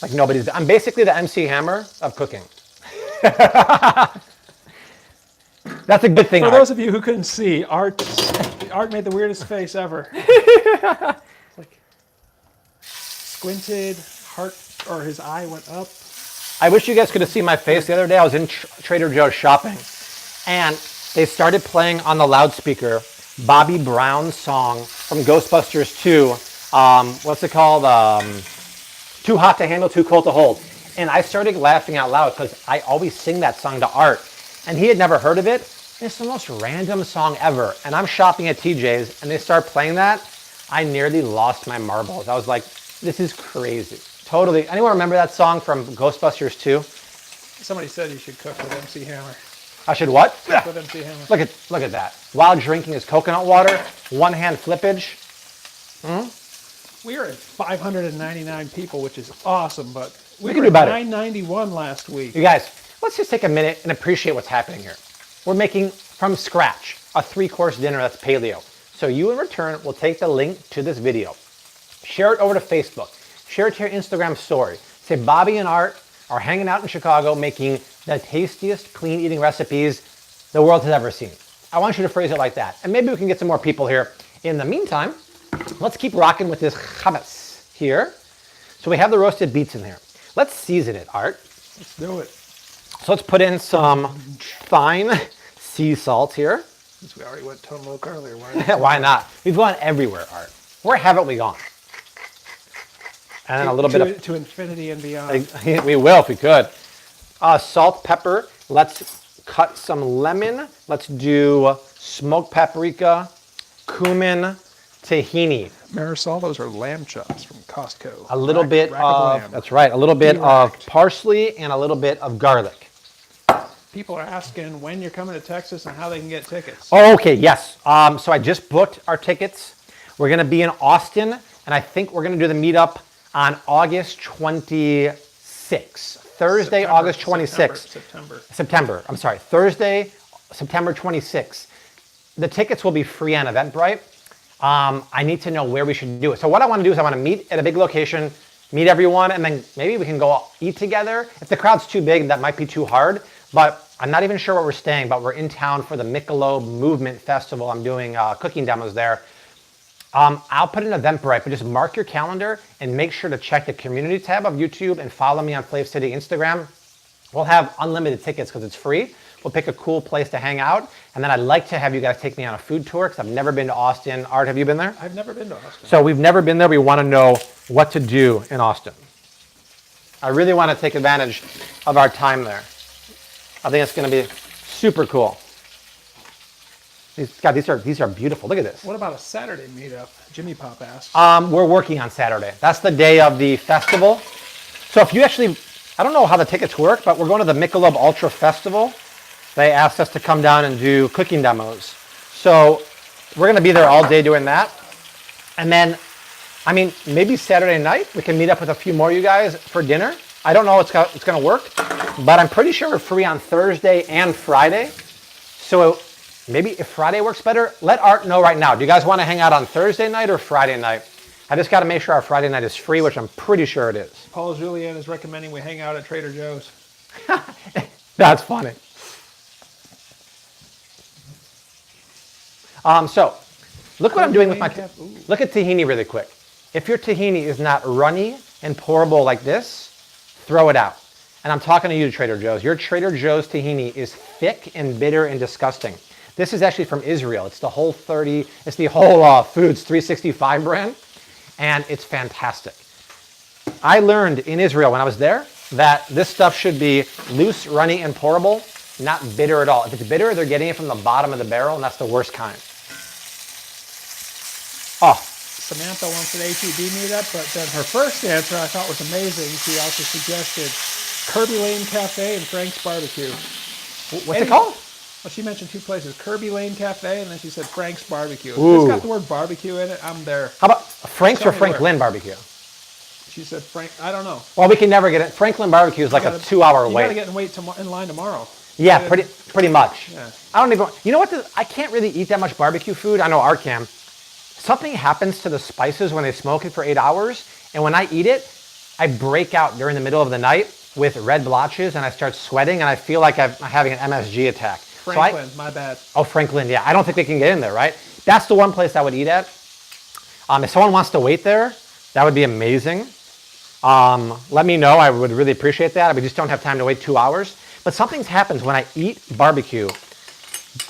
like nobody's. I'm basically the MC Hammer of cooking. That's a good thing. For those of you who couldn't see, Art made the weirdest face ever. Like squinted, heart, or his eye went up. I wish you guys could have seen my face the other day. I was in Trader Joe's shopping, and they started playing on the loudspeaker Bobby Brown's song from Ghostbusters 2. What's it called? Too Hot to Handle, Too Cold to Hold. And I started laughing out loud because I always sing that song to Art. And he had never heard of it. It's the most random song ever. And I'm shopping at TJ's and they start playing that. I nearly lost my marbles. I was like, this is crazy. Totally. Anyone remember that song from Ghostbusters 2? Somebody said you should cook with MC Hammer. I should what? Cook with MC Hammer. Look at that. While drinking his coconut water, one hand flippage. We are at 599 people, which is awesome, but we can were do better. 991 last week. You guys, let's just take a minute and appreciate what's happening here. We're making from scratch a 3-course dinner that's paleo. So you in return will take the link to this video, share it over to Facebook, share it to your Instagram story. Say Bobby and Art are hanging out in Chicago making the tastiest clean eating recipes the world has ever seen. I want you to phrase it like that. And maybe we can get some more people here. In the meantime, let's keep rocking with this hummus here. So we have the roasted beets in here. Let's season it, Art. Let's do it. So let's put in some fine sea salt here. Since we already went tone loc earlier, Why not? We've gone everywhere, Art. Where haven't we gone? And then a little bit of... To infinity and beyond. We will if we could. Salt, pepper. Let's cut some lemon. Let's do smoked paprika, cumin, tahini. Marisol, those are lamb chops from Costco. A little bit of lamb. that's right, a little bit of parsley and a little bit of garlic. People are asking when you're coming to Texas and how they can get tickets. Oh, okay, yes. So I just booked our tickets. We're going to be in Austin, and I think we're going to do the meetup on August 26th. Thursday, August 26th. September. I'm sorry. Thursday, September 26th. The tickets will be free on Eventbrite. I need to know where we should do it. So what I want to do is I want to meet at a big location, meet everyone, and then maybe we can go eat together. If the crowd's too big, that might be too hard. But I'm not even sure where we're staying, but we're in town for the Michelob Movement Festival. I'm doing cooking demos there. I'll put an Eventbrite, but just mark your calendar and make sure to check the community tab of YouTube and follow me on Flav City Instagram. We'll have unlimited tickets because it's free. We'll pick a cool place to hang out. And then I'd like to have you guys take me on a food tour because I've never been to Austin. Art, have you been there? I've never been to Austin. So we've never been there. We want to know what to do in Austin. I really want to take advantage of our time there. I think it's going to be super cool. These are beautiful. Look at this. What about a Saturday meetup? Jimmy Pop asked. We're working on Saturday. That's the day of the festival. So if you actually, I don't know how the tickets work, but we're going to the Michelob Ultra Festival. They asked us to come down and do cooking demos. So we're going to be there all day doing that. And then, I mean, maybe Saturday night we can meet up with a few more of you guys for dinner. I don't know how it's going to work, but I'm pretty sure we're free on Thursday and Friday. So maybe if Friday works better, let Art know right now. Do you guys want to hang out on Thursday night or Friday night? I just got to make sure our Friday night is free, which I'm pretty sure it is. Paul Julian is recommending we hang out at Trader Joe's. That's funny. So Look what I'm doing with my, look at tahini really quick. If your tahini is not runny and pourable like this, throw it out. And I'm talking to you, Trader Joe's. Your Trader Joe's tahini is thick and bitter and disgusting. This is actually from Israel. It's the Whole Foods 365 brand, and it's fantastic. I learned in Israel when I was there that this stuff should be loose, runny, and pourable, not bitter at all. If it's bitter, they're getting it from the bottom of the barrel, and that's the worst kind. Oh. Samantha wants an HEB meetup, but then her first answer I thought was amazing. She also suggested Kirby Lane Cafe and Frank's Barbecue. What's it called? Well, she mentioned 2 places, Kirby Lane Cafe, and then she said Frank's Barbecue. If Ooh. it's got the word barbecue in it, I'm there. How about Frank's or Franklin Barbecue? She said Frank, I don't know. Well, we can never get it. Franklin Barbecue is like a 2-hour wait. You gotta get in line tomorrow. Yeah, pretty much. Yeah. I don't even, you know what, I can't really eat that much barbecue food. I know Art can. Something happens to the spices when they smoke it for 8 hours, and when I eat it, I break out during the middle of the night with red blotches, and I start sweating, and I feel like I'm having an MSG attack. Franklin, my bad. Oh, Franklin, yeah. I don't think they can get in there, right? That's the one place I would eat at. If someone wants to wait there, that would be amazing. Let me know. I would really appreciate that. We just don't have time to wait 2 hours. But something happens when I eat barbecue.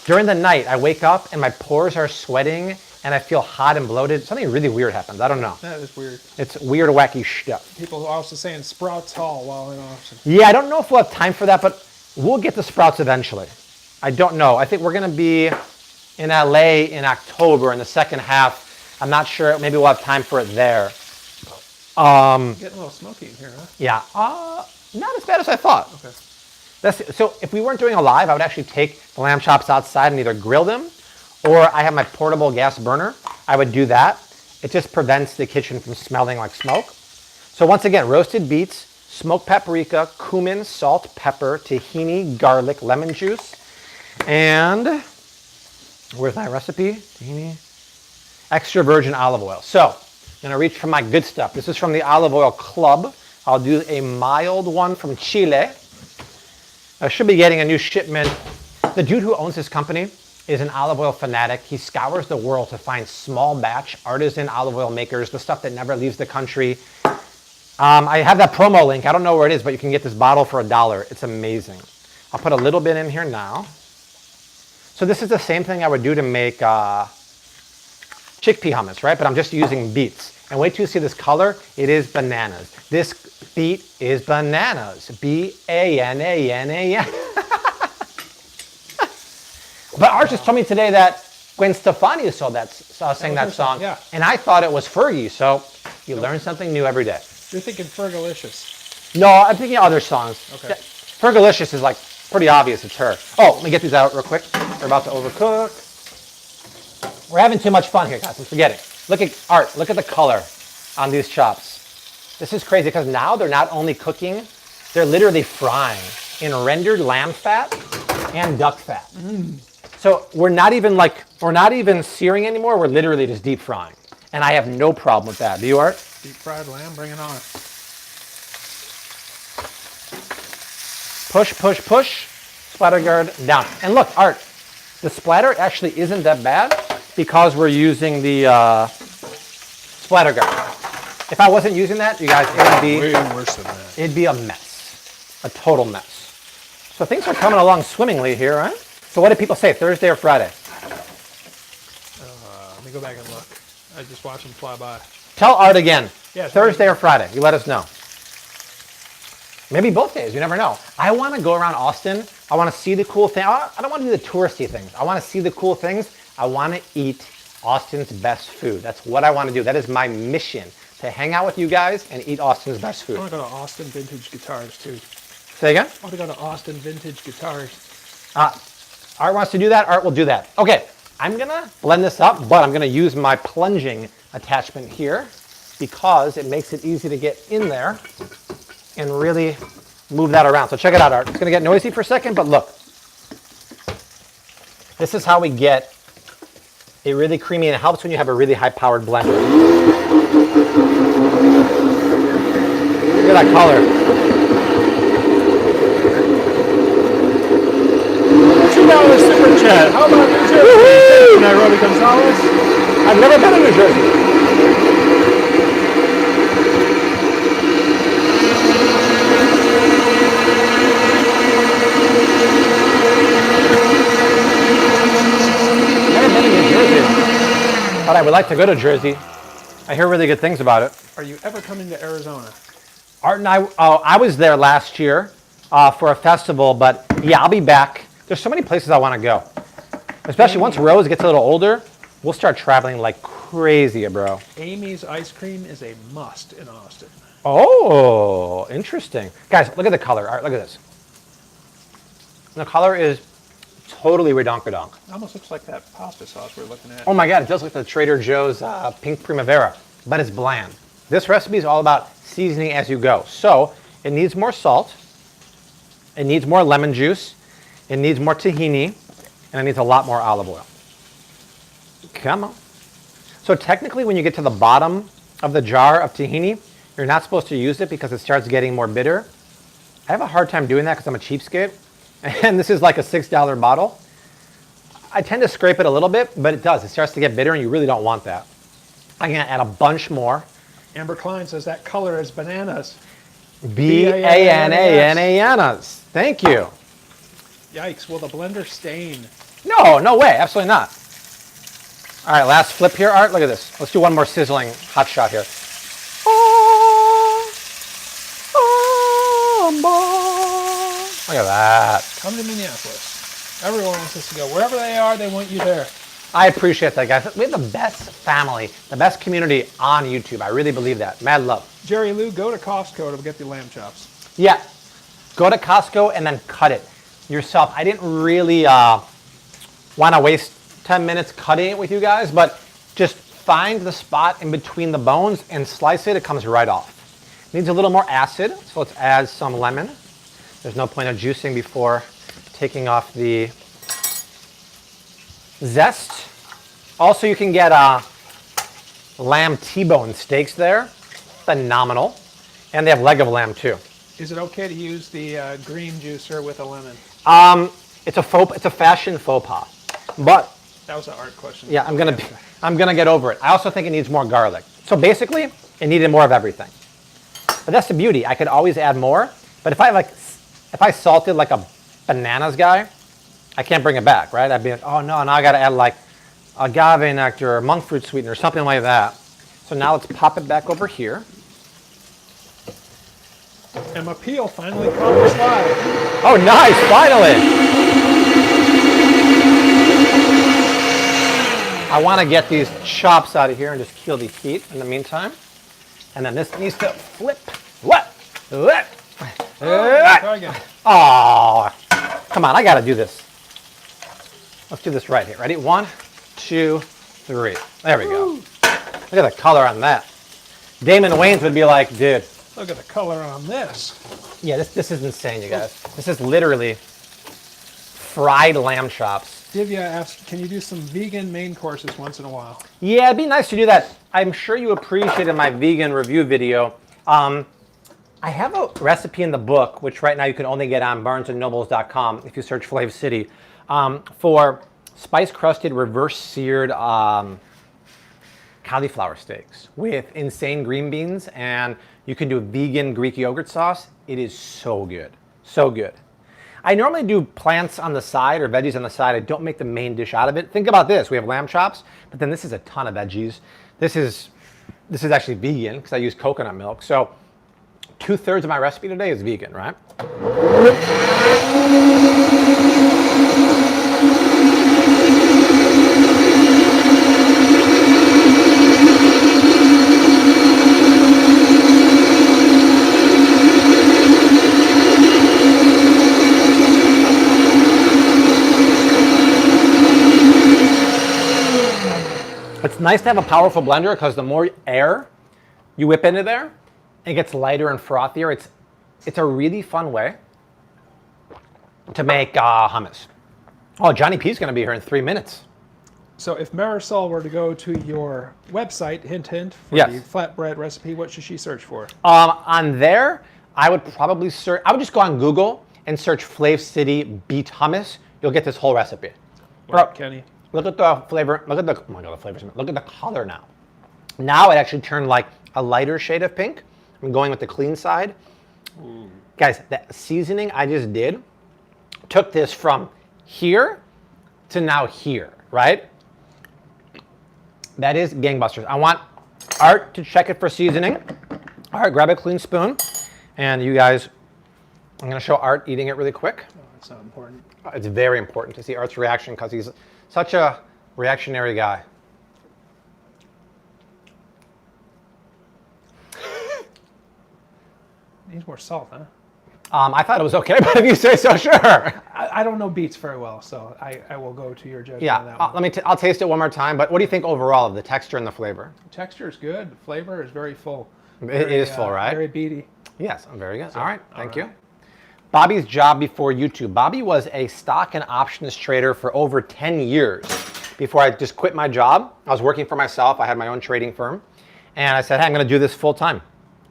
During the night, I wake up, and my pores are sweating, and I feel hot and bloated. Something really weird happens. I don't know. That is weird. It's weird, wacky stuff. People are also saying Sprouts Hall while in Austin. Yeah, I don't know if we'll have time for that, but we'll get the Sprouts eventually. I don't know. I think we're going to be in LA in October in the second half. I'm not sure. Maybe we'll have time for it there. Getting a little smoky in here, huh? Yeah. Not as bad as I thought. Okay. So if we weren't doing a live, I would actually take the lamb chops outside and either grill them, or I have my portable gas burner. I would do that. It just prevents the kitchen from smelling like smoke. So once again, roasted beets, smoked paprika, cumin, salt, pepper, tahini, garlic, lemon juice, and where's my recipe? Tahini, extra virgin olive oil. So I'm gonna reach for my good stuff. This is from the Olive Oil Club. I'll do a mild one from Chile. I should be getting a new shipment. The dude who owns this company is an olive oil fanatic. He scours the world to find small batch artisan olive oil makers, the stuff that never leaves the country. I have that promo link. I don't know where it is, but you can get this bottle for $1. It's amazing. I'll put a little bit in here now. So this is the same thing I would do to make chickpea hummus, right? But I'm just using beets. And wait till you see this color. It is bananas. This beet is bananas. B-A-N-A-N-A-N. But Art just told me today that Gwen Stefani sang that song, yeah. And I thought it was Fergie, so you learn something new every day. You're thinking Fergalicious. No, I'm thinking other songs. Okay. Fergalicious is like pretty obvious it's her. Oh, let me get these out real quick. They're about to overcook. We're having too much fun here, guys. I'm forgetting. Look at Art. Look at the color on these chops. This is crazy because now they're not only cooking, they're literally frying in rendered lamb fat and duck fat. So we're not even searing anymore. We're literally just deep frying. And I have no problem with that. Do you, Art? Deep fried lamb, bring it on. Push, push, push. Splatter guard down. And look, Art, the splatter actually isn't that bad because we're using the splatter guard. If I wasn't using that, you guys, it would be way worse than that. It'd be a mess, a total mess. So things are coming along swimmingly here, right? So what did people say, Thursday or Friday? Let me go back and look. I just watched them fly by. Tell Art again. Yeah, Thursday or Friday. You let us know. Maybe both days. You never know. I want to go around Austin. I want to see the cool thing. I don't want to do the touristy things. I want to see the cool things. I want to eat Austin's best food. That's what I want to do. That is my mission, to hang out with you guys and eat Austin's best food. I want to go to Austin Vintage Guitars, too. Say again? I want to go to Austin Vintage Guitars. Art wants to do that. Art will do that. Okay, I'm going to blend this up, but I'm going to use my plunging attachment here because it makes it easy to get in there and really move that around. So check it out, Art. It's going to get noisy for a second, but look. This is how we get it really creamy, and it helps when you have a really high-powered blender. Look at that color. $2 super chat. How about you too? Nairobi Gonzalez. I've never been in New Jersey. Never been in New Jersey, but I would like to go to Jersey. I hear really good things about it. Are you ever coming to Arizona? Art and I was there last year for a festival, but yeah, I'll be back. There's so many places I want to go. Especially once Rose gets a little older, we'll start traveling like crazy, bro. Amy's ice cream is a must in Austin. Oh, interesting. Guys, look at the color. Art, look at this. The color is totally redonk-redonk. Almost looks like that pasta sauce we're looking at. Oh my God, it does look like the Trader Joe's Pink Primavera, but it's bland. This recipe is all about seasoning as you go. So it needs more salt, it needs more lemon juice, it needs more tahini, and it needs a lot more olive oil. Come on. So technically when you get to the bottom of the jar of tahini, you're not supposed to use it because it starts getting more bitter. I have a hard time doing that because I'm a cheapskate. And this is like a $6 bottle. I tend to scrape it a little bit, but it does. It starts to get bitter and you really don't want that. I'm gonna add a bunch more. Amber Klein says that color is bananas. Bananas. Thank you. Yikes, will the blender stain? No, no way, absolutely not. All right, last flip here, Art. Look at this. Let's do one more sizzling hot shot here. Look at that. Come to Minneapolis. Everyone wants us to go. Wherever they are, they want you there. I appreciate that, guys. We have the best family, the best community on YouTube. I really believe that. Mad love. Jerry Lou, go to Costco to get the lamb chops. Yeah. Go to Costco and then cut it yourself. I didn't really want to waste 10 minutes cutting it with you guys, but just find the spot in between the bones and slice it. It comes right off. It needs a little more acid, so let's add some lemon. There's no point of juicing before taking off the zest. Also, you can get lamb T-bone steaks there. Phenomenal. And they have leg of lamb too. Is it okay to use the green juicer with a lemon? It's a fashion faux pas. But that was an art question. Yeah, I'm gonna get over it. I also think it needs more garlic. So basically, it needed more of everything. But that's the beauty. I could always add more. But if I salted like a bananas guy, I can't bring it back, right? I'd be like, oh no, now I gotta add like agave nectar or monk fruit sweetener or something like that. So now let's pop it back over here. And my peel finally caught the slide. Oh nice, finally! I wanna get these chops out of here and just kill the heat in the meantime. And then this needs to flip. What? Oh, come on, I gotta do this. Let's do this right here. Ready? 1, 2, 3. There we go. Look at the color on that. Damon Wayans would be like, dude. Look at the color on this. Yeah, this is insane, you guys. This is literally fried lamb chops. Divya asked, can you do some vegan main courses once in a while? Yeah, it'd be nice to do that. I'm sure you appreciated my vegan review video. I have a recipe in the book, which right now you can only get on barnesandnobles.com if you search Flav City, for spice-crusted, reverse-seared cauliflower steaks with insane green beans, and you can do vegan Greek yogurt sauce. It is so good, so good. I normally do plants on the side or veggies on the side. I don't make the main dish out of it. Think about this. We have lamb chops, but then this is a ton of veggies. This is actually vegan because I use coconut milk. So 2/3 of my recipe today is vegan, right? It's nice to have a powerful blender because the more air you whip into there, it gets lighter and frothier. It's a really fun way to make hummus. Oh, Johnny P's going to be here in 3 minutes. So if Marisol were to go to your website, hint, hint, for Yes. the flatbread recipe, what should she search for? On there, I would probably search, I would just go on Google and search Flav City Beet Hummus. You'll get this whole recipe. Right, Kenny. Look at the flavor. Look at the, oh my God, the flavors. Look at the color now. Now it actually turned like a lighter shade of pink. I'm going with the clean side. Ooh. Guys, that seasoning I just did took this from here to now here, right? That is gangbusters. I want Art to check it for seasoning. Art, grab a clean spoon. And you guys, I'm gonna show Art eating it really quick. Oh, that's not important. It's very important to see Art's reaction because he's such a reactionary guy. Needs more salt, huh? I thought it was okay, but if you say so, sure. I don't know beets very well, so I will go to your judgment Yeah, on that one. I'll taste it one more time. But what do you think overall of the texture and the flavor? The texture is good. The flavor is very full. It is full, right? Very beety. Yes, I'm very good. So, all right, thank you. right. Bobby's job before YouTube. Bobby was a stock and options trader for over 10 years before I just quit my job. I was working for myself. I had my own trading firm. And I said, hey, I'm going to do this full time.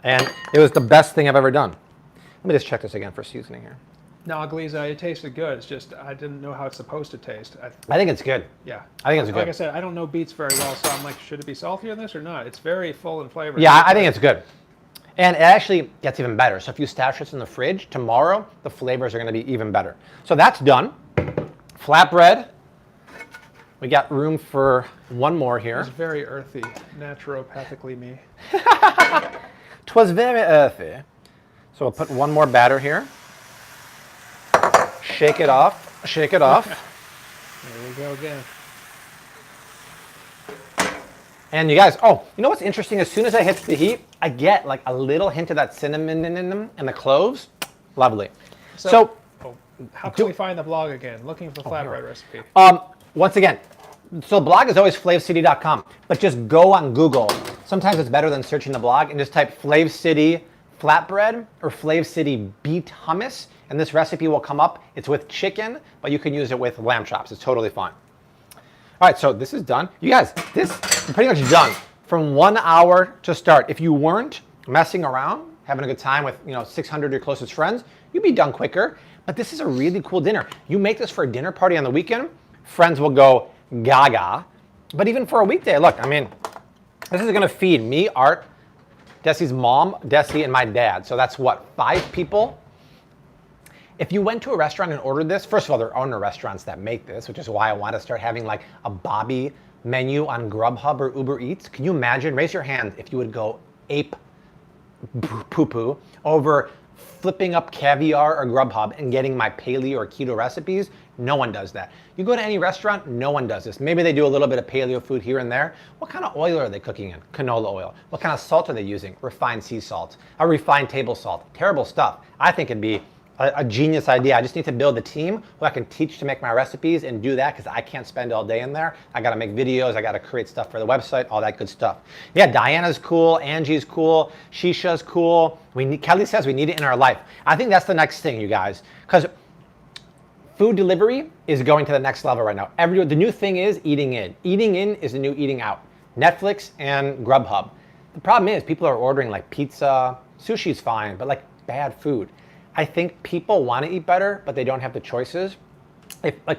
And it was the best thing I've ever done. Let me just check this again for seasoning here. No, Gliza, it tasted good. It's just I didn't know how it's supposed to taste. I think it's good. Yeah. I think it's good. Like I said, I don't know beets very well, so I'm like, should it be saltier than this or not? It's very full in flavor. Yeah, I think it's good. And it actually gets even better. So if you stash this in the fridge, tomorrow the flavors are going to be even better. So that's done. Flatbread. We got room for one more here. It's very earthy, naturopathically me. 'Twas very earthy. So we'll put one more batter here. Shake it off. Shake it off. There we go again. And you guys, oh, you know what's interesting? As soon as I hit the heat, I get like a little hint of that cinnamon in them and the cloves. Lovely. So how can we find the blog again? Looking for the flatbread recipe. Once again, so the blog is always flavcity.com, but just go on Google. Sometimes it's better than searching the blog and just type Flav City flatbread or Flav City beet hummus, and this recipe will come up. It's with chicken, but you can use it with lamb chops. It's totally fine. All right, so this is done. You guys, this is pretty much done from 1 hour to start. If you weren't messing around, having a good time with 600 of your closest friends, you'd be done quicker. But this is a really cool dinner. You make this for a dinner party on the weekend, friends will go gaga. But even for a weekday, look, I mean, this is gonna feed me, Art, Desi's mom, Desi, and my dad. So that's what, 5 people? If you went to a restaurant and ordered this, first of all, there are restaurants that make this, which is why I want to start having like a Bobby menu on Grubhub or Uber Eats. Can you imagine, raise your hand if you would go ape poo-poo over flipping up Caviar or Grubhub and getting my paleo or keto recipes? No one does that. You go to any restaurant, no one does this. Maybe they do a little bit of paleo food here and there. What kind of oil are they cooking in? Canola oil. What kind of salt are they using? Refined sea salt, a refined table salt. Terrible stuff. I think it'd be a genius idea. I just need to build a team who I can teach to make my recipes and do that because I can't spend all day in there. I got to make videos. I got to create stuff for the website, all that good stuff. Yeah, Diana's cool. Angie's cool. Shisha's cool. Kelly says we need it in our life. I think that's the next thing, you guys, because food delivery is going to the next level right now. The new thing is eating in. Eating in is the new eating out. Netflix and Grubhub. The problem is people are ordering like pizza, sushi's fine, but like bad food. I think people want to eat better, but they don't have the choices.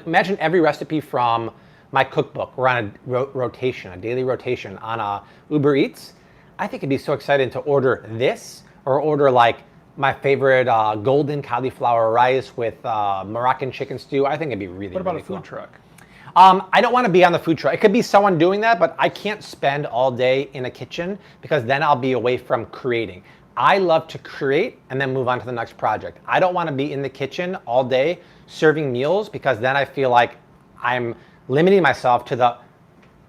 Imagine every recipe from my cookbook. We're on a rotation, a daily rotation on Uber Eats. I think it'd be so exciting to order this or order like my favorite golden cauliflower rice with Moroccan chicken stew. I think it'd be really, What about really a food cool. truck? I don't want to be on the food truck. It could be someone doing that, but I can't spend all day in a kitchen because then I'll be away from creating. I love to create and then move on to the next project. I don't want to be in the kitchen all day serving meals because then I feel like I'm limiting myself to the,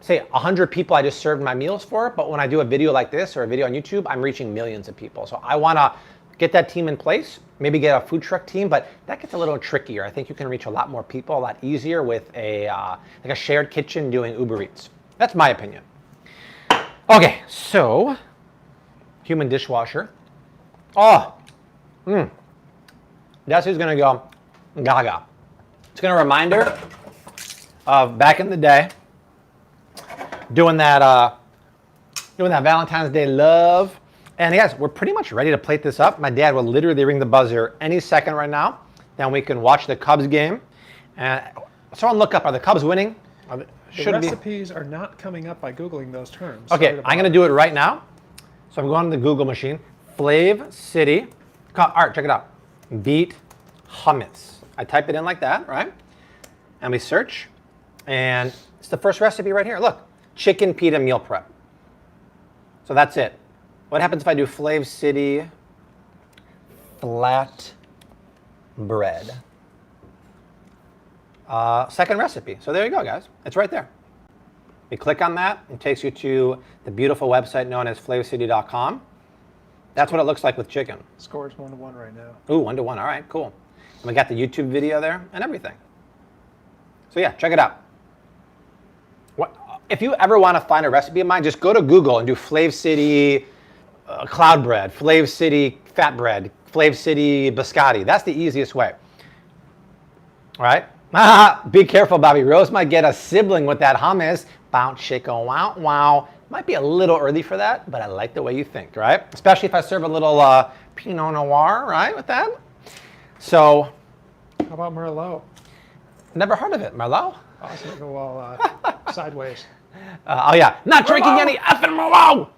say, 100 people I just served my meals for, but when I do a video like this or a video on YouTube, I'm reaching millions of people. So I want to get that team in place, maybe get a food truck team, but that gets a little trickier. I think you can reach a lot more people a lot easier with like a shared kitchen doing Uber Eats. That's my opinion. Okay, so human dishwasher. Oh, that's who's gonna go gaga. It's gonna remind her of back in the day, doing that Valentine's Day love. And yes, we're pretty much ready to plate this up. My dad will literally ring the buzzer any second right now. Then we can watch the Cubs game. And someone look up, are the Cubs winning? The recipes are not coming up by Googling those terms. Okay, I'm going to do it right now. So I'm going to the Google machine. Flav City. Art, check it out. Beet Hummus. I type it in like that, right? And we search. And it's the first recipe right here. Look, chicken pita meal prep. So that's it. What happens if I do Flav City flat bread? Second recipe. So there you go, guys. It's right there. You click on that, it takes you to the beautiful website known as flavcity.com. That's what it looks like with chicken. Score's 1-1 right now. Ooh, 1-1. All right, cool. And we got the YouTube video there and everything. So yeah, check it out. If you ever want to find a recipe of mine, just go to Google and do Flav City cloud bread, Flav City fat bread, Flav City biscotti. That's the easiest way. All right? Be careful, Bobby. Rose might get a sibling with that hummus. Bounce, shake, oh, wow, wow. Might be a little early for that, but I like the way you think, right? Especially if I serve a little Pinot Noir, right, with that. So. How about Merlot? Never heard of it. Merlot? Awesome. Go all sideways. Oh, yeah. Not drinking any effing Merlot.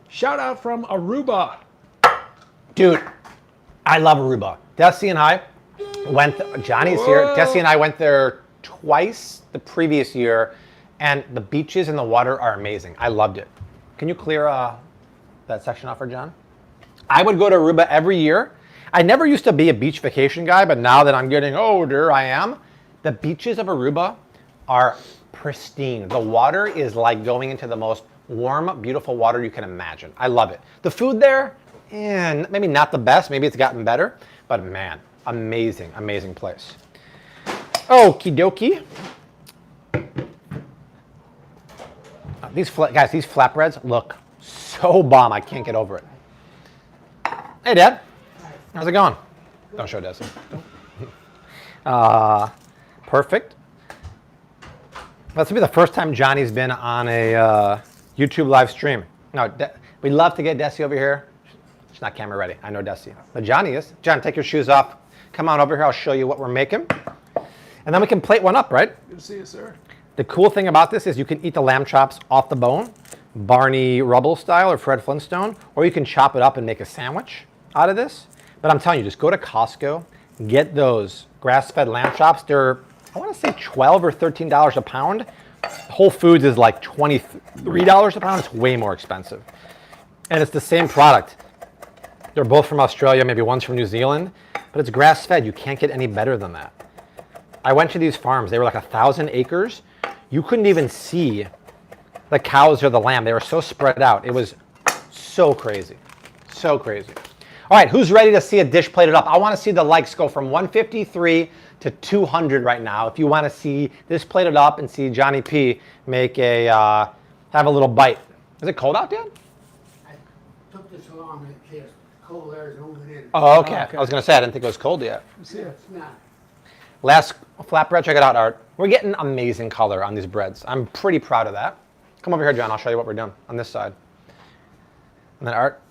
Shout out from Aruba. Dude, I love Aruba. Desi and I went, Johnny's here. Desi and I went there twice the previous year, and the beaches and the water are amazing. I loved it. Can you clear that section off for John? I would go to Aruba every year. I never used to be a beach vacation guy, but now that I'm getting older, I am. The beaches of Aruba are pristine. The water is like going into the most warm, beautiful water you can imagine. I love it. The food there, maybe not the best. Maybe it's gotten better, but man, amazing, amazing place. Okie dokie. These flatbreads look so bomb. I can't get over it. Hey, Dad. How's it going? Don't show Desi. Perfect. This will be the first time Johnny's been on a YouTube live stream. No, we'd love to get Desi over here. She's not camera ready. I know Desi. But Johnny is. John, take your shoes off. Come on over here. I'll show you what we're making. And then we can plate one up, right? Good to see you, sir. The cool thing about this is you can eat the lamb chops off the bone, Barney Rubble style or Fred Flintstone, or you can chop it up and make a sandwich out of this. But I'm telling you, just go to Costco, get those grass-fed lamb chops. They're, I want to say $12 or $13 a pound. Whole Foods is like $23 a pound. It's way more expensive. And it's the same product. They're both from Australia, maybe one's from New Zealand, but it's grass-fed. You can't get any better than that. I went to these farms. They were like 1,000 acres. You couldn't even see the cows or the lamb. They were so spread out. It was so crazy. So crazy. All right, who's ready to see a dish plated up? I want to see the likes go from 153 to 200 right now. If you want to see this plated up and see Johnny P make a, have a little bite. Is it cold out, Dad? I took this along in case cold air is moving in. Oh, okay. I was going to say, I didn't think it was cold yet. It's not. Last flatbread, check it out, Art. We're getting amazing color on these breads. I'm pretty proud of that. Come over here, John. I'll show you what we're doing on this side. And then Art,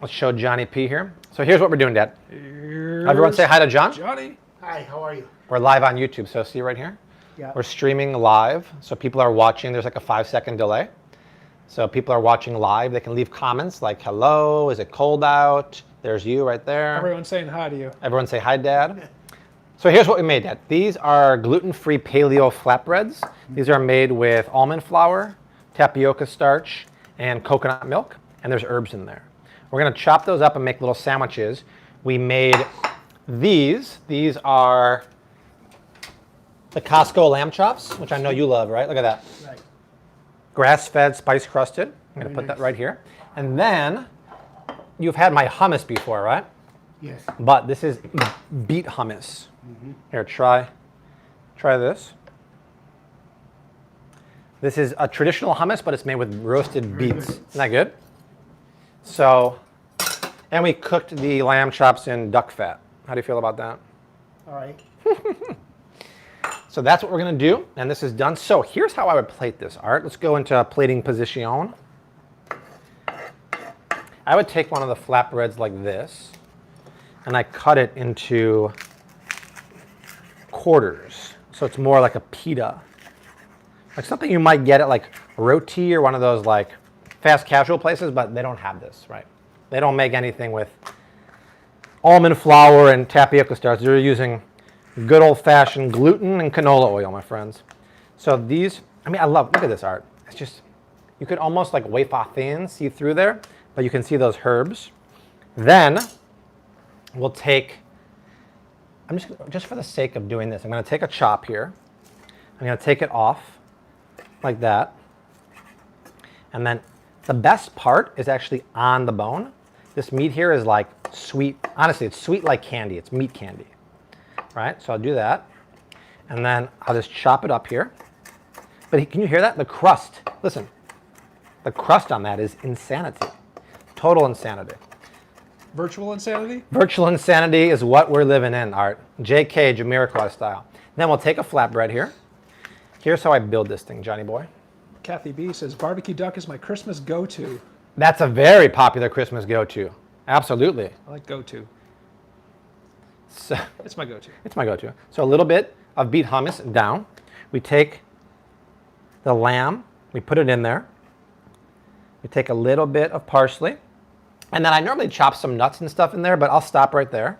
let's show Johnny P here. So here's what we're doing, Dad. Everyone say hi to John. Johnny. Hi, how are you? We're live on YouTube, so see right here? Yeah. We're streaming live, so people are watching. There's like a 5-second delay. So people are watching live. They can leave comments like, hello, is it cold out? There's you right there. Everyone's saying hi to you. Everyone say hi, Dad. So here's what we made, Dad. These are gluten-free paleo flatbreads. These are made with almond flour, tapioca starch, and coconut milk, and there's herbs in there. We're gonna chop those up and make little sandwiches. We made these. These are the Costco lamb chops, which I know you love, right? Look at that. Right. Grass-fed, spice crusted. I'm gonna put that right here. And then, you've had my hummus before, right? Yes. But this is beet hummus. Here, try this. This is a traditional hummus, but it's made with roasted beets. Isn't that good? So, and we cooked the lamb chops in duck fat. How do you feel about that? All right. So that's what we're gonna do, and this is done. So here's how I would plate this, Art. Let's go into plating position. I would take one of the flatbreads like this, and I cut it into quarters. So it's more like a pita. Like something you might get at like Roti or one of those like fast casual places, but they don't have this, right? They don't make anything with almond flour and tapioca starch. They're using good old-fashioned gluten and canola oil, my friends. So these, I mean, look at this art. It's just, you could almost like wafer thin see through there, but you can see those herbs. Then we'll take, just for the sake of doing this, I'm going to take a chop here. I'm going to take it off like that. And then the best part is actually on the bone. This meat here is like sweet. Honestly, it's sweet like candy. It's meat candy, right? So I'll do that. And then I'll just chop it up here. But can you hear that? The crust, listen. The crust on that is insanity. Total insanity. Virtual insanity? Virtual insanity is what we're living in, Art. JK, Jamiroquai style. Then we'll take a flatbread here. Here's how I build this thing, Johnny boy. Kathy B says, barbecue duck is my Christmas go-to. That's a very popular Christmas go-to. Absolutely. I like go-to. So, It's my go-to. it's my go-to. So a little bit of beet hummus down. We take the lamb, we put it in there. We take a little bit of parsley. And then I normally chop some nuts and stuff in there, but I'll stop right there.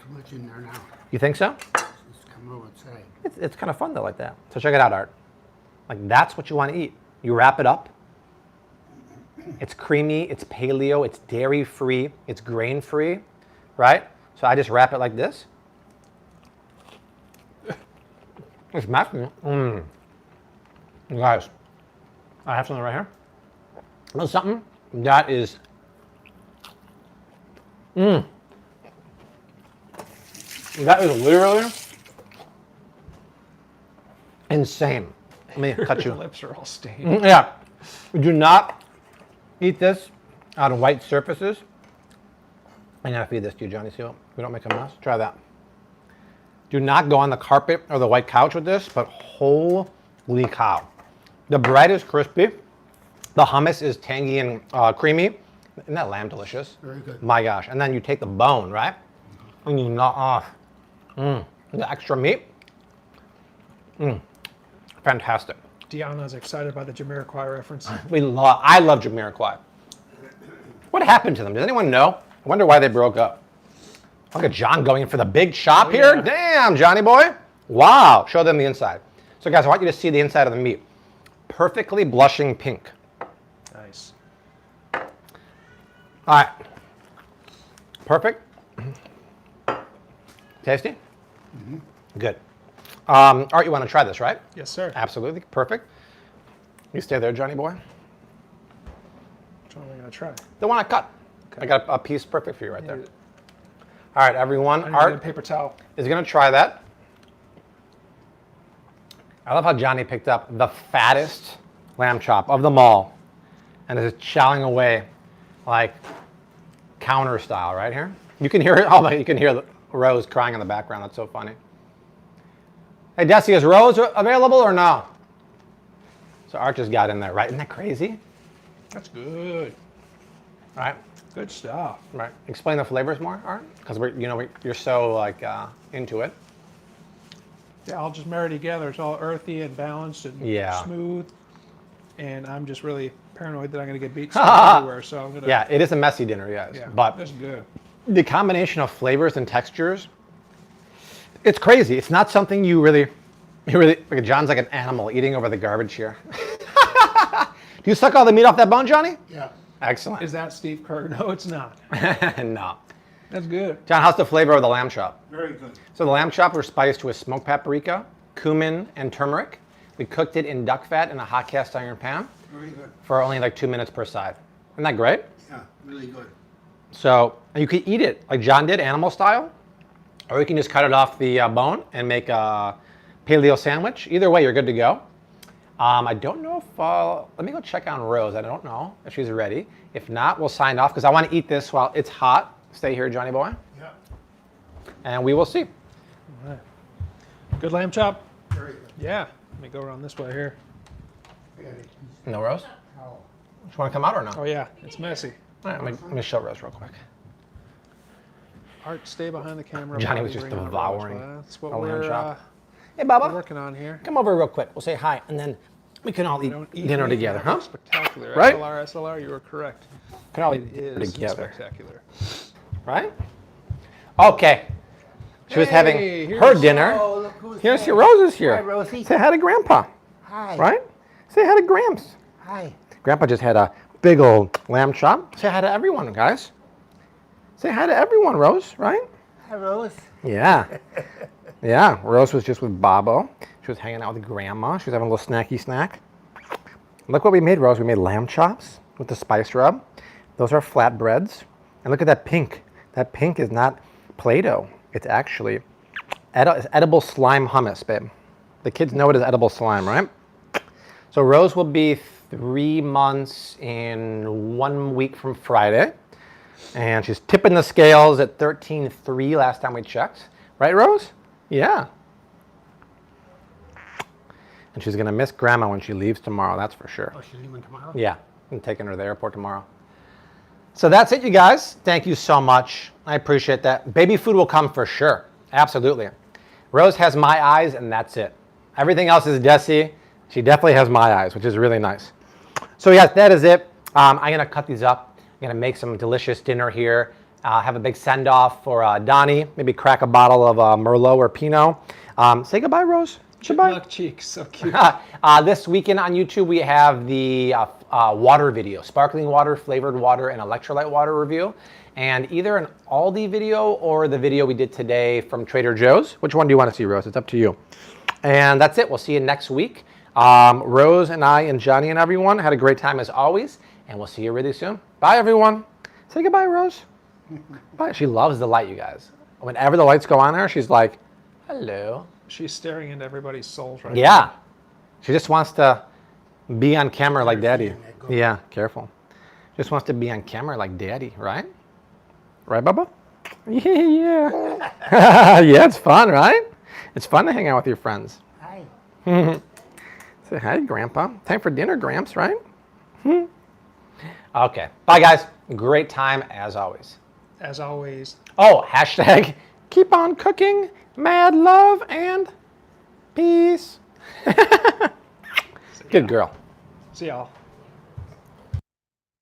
Too much in there now. You think so? It's coming over inside. It's kind of fun though like that. So check it out, Art. Like that's what you want to eat. You wrap it up. It's creamy, it's paleo, it's dairy-free, it's grain-free, right? So I just wrap it like this. It's massive. You guys, I have something right here. You know something? That is, that is literally insane. Let me cut Your you. lips are all stained. Yeah. Do not eat this on white surfaces. I'm going to feed this to you, Johnny, so we don't make a mess. Try that. Do not go on the carpet or the white couch with this, but holy cow. The bread is crispy. The hummus is tangy and creamy. Isn't that lamb delicious? Very good. My gosh. And then you take the bone, right? And you gnaw off. The extra meat. Fantastic. Deanna's excited by the Jamiroquai reference. I love Jamiroquai. What happened to them? Does anyone know? I wonder why they broke up. Look at John going for the big chop here. Yeah. Damn, Johnny boy. Wow. Show them the inside. So guys, I want you to see the inside of the meat. Perfectly blushing pink. Nice. All right. Perfect. Tasty? Good. Art, you want to try this, right? Yes, sir. Absolutely. Perfect. You stay there, Johnny boy. Which one am I going to try? The one I cut. Okay. I got a piece perfect for you right there. All right, everyone. I need to get a Art paper towel. is going to try that. I love how Johnny picked up the fattest lamb chop of them all and is chowing away like counter style right here. You can hear it. Oh, you can hear Rose crying in the background. That's so funny. Hey, Desi, is Rose available or no? So Art just got in there, right? Isn't that crazy? That's good. Right? Good stuff. Right. Explain the flavors more, Art, because you're so like into it. Yeah, I'll just marry together. It's all earthy and balanced and smooth. And I'm just really paranoid that I'm going to get beets everywhere. So I'm going to. Yeah, it is a messy dinner, yes. Yeah, But that's good. the combination of flavors and textures, it's crazy. It's not something you really, like John's like an animal eating over the garbage here. Do you suck all the meat off that bone, Johnny? Yeah. Excellent. Is that Steve Kerr? No, it's not. No. That's good. John, how's the flavor of the lamb chop? Very good. So the lamb chop was spiced with smoked paprika, cumin, and turmeric. We cooked it in duck fat in a hot cast iron pan Very good. for only like 2 minutes per side. Isn't that great? Yeah, really good. So you could eat it like John did, animal style, or you can just cut it off the bone and make a paleo sandwich. Either way, you're good to go. I don't know if, let me go check on Rose. I don't know if she's ready. If not, we'll sign off because I want to eat this while it's hot. Stay here, Johnny boy. Yeah. And we will see. All right. Good lamb chop? Very good. Yeah. Let me go around this way here. I got it. No Rose? Oh. You want to come out or no? Oh, yeah. It's messy. All right, let me show Rose real quick. Art, stay behind the camera. Johnny while was we just bring out devouring Rose. That's what a lamb we're chop. Hey, Baba. working on here. Come over real quick. We'll say hi, and then We can all eat Don't dinner meat together, without huh? Spectacular. Right? SLR, you were correct. Can all eat It dinner is together, spectacular. right? Okay. She was having Hey, her here's- dinner. Oh, look who's Here's here. Rose is here. Hi, Rosie. Say hi to Grandpa, Hi. right? Say hi to Gramps. Hi. Grandpa just had a big old lamb chop. Say hi to everyone, guys. Say hi to everyone, Rose, right? Hi, Rose. Yeah. Yeah, Rose was just with Bobo. She was hanging out with Grandma. She was having a little snacky snack. Look what we made, Rose. We made lamb chops with the spice rub. Those are flatbreads. And look at that pink. That pink is not Play-Doh. It's actually it's edible slime hummus, babe. The kids know it as edible slime, right? So Rose will be 3 months in 1 week from Friday. And she's tipping the scales at 13.3 last time we checked. Right, Rose? Yeah. And she's going to miss Grandma when she leaves tomorrow, that's for sure. Oh, she's leaving tomorrow? Yeah, I'm taking her to the airport tomorrow. So that's it, you guys. Thank you so much. I appreciate that. Baby food will come for sure. Absolutely. Rose has my eyes, and that's it. Everything else is Desi. She definitely has my eyes, which is really nice. So yes, that is it. I'm going to cut these up. I'm going to make some delicious dinner here. Have a big send-off for Donnie. Maybe crack a bottle of Merlot or Pinot. Say goodbye, Rose. Goodbye. Chipmunk cheeks, so cute. This weekend on YouTube, we have the water video, sparkling water, flavored water, and electrolyte water review. And either an Aldi video or the video we did today from Trader Joe's. Which one do you want to see, Rose? It's up to you. And that's it. We'll see you next week. Rose and I and Johnny and everyone had a great time as always. And we'll see you really soon. Bye, everyone. Say goodbye, Rose. Bye. She loves the light, you guys. Whenever the lights go on her, she's like, hello. She's staring into everybody's souls right Yeah. She just wants to be on camera like Daddy. that go. Yeah, careful. Just wants to be on camera like Daddy, right? Right, Bubba? Yeah. Yeah, it's fun, right? It's fun to hang out with your friends. Hi. Say hi, Grandpa. Time for dinner, Gramps, right? Okay. Bye, guys. Great time as always. now. As always. Oh, hashtag keep on cooking, mad love, and peace. Good girl. See y'all.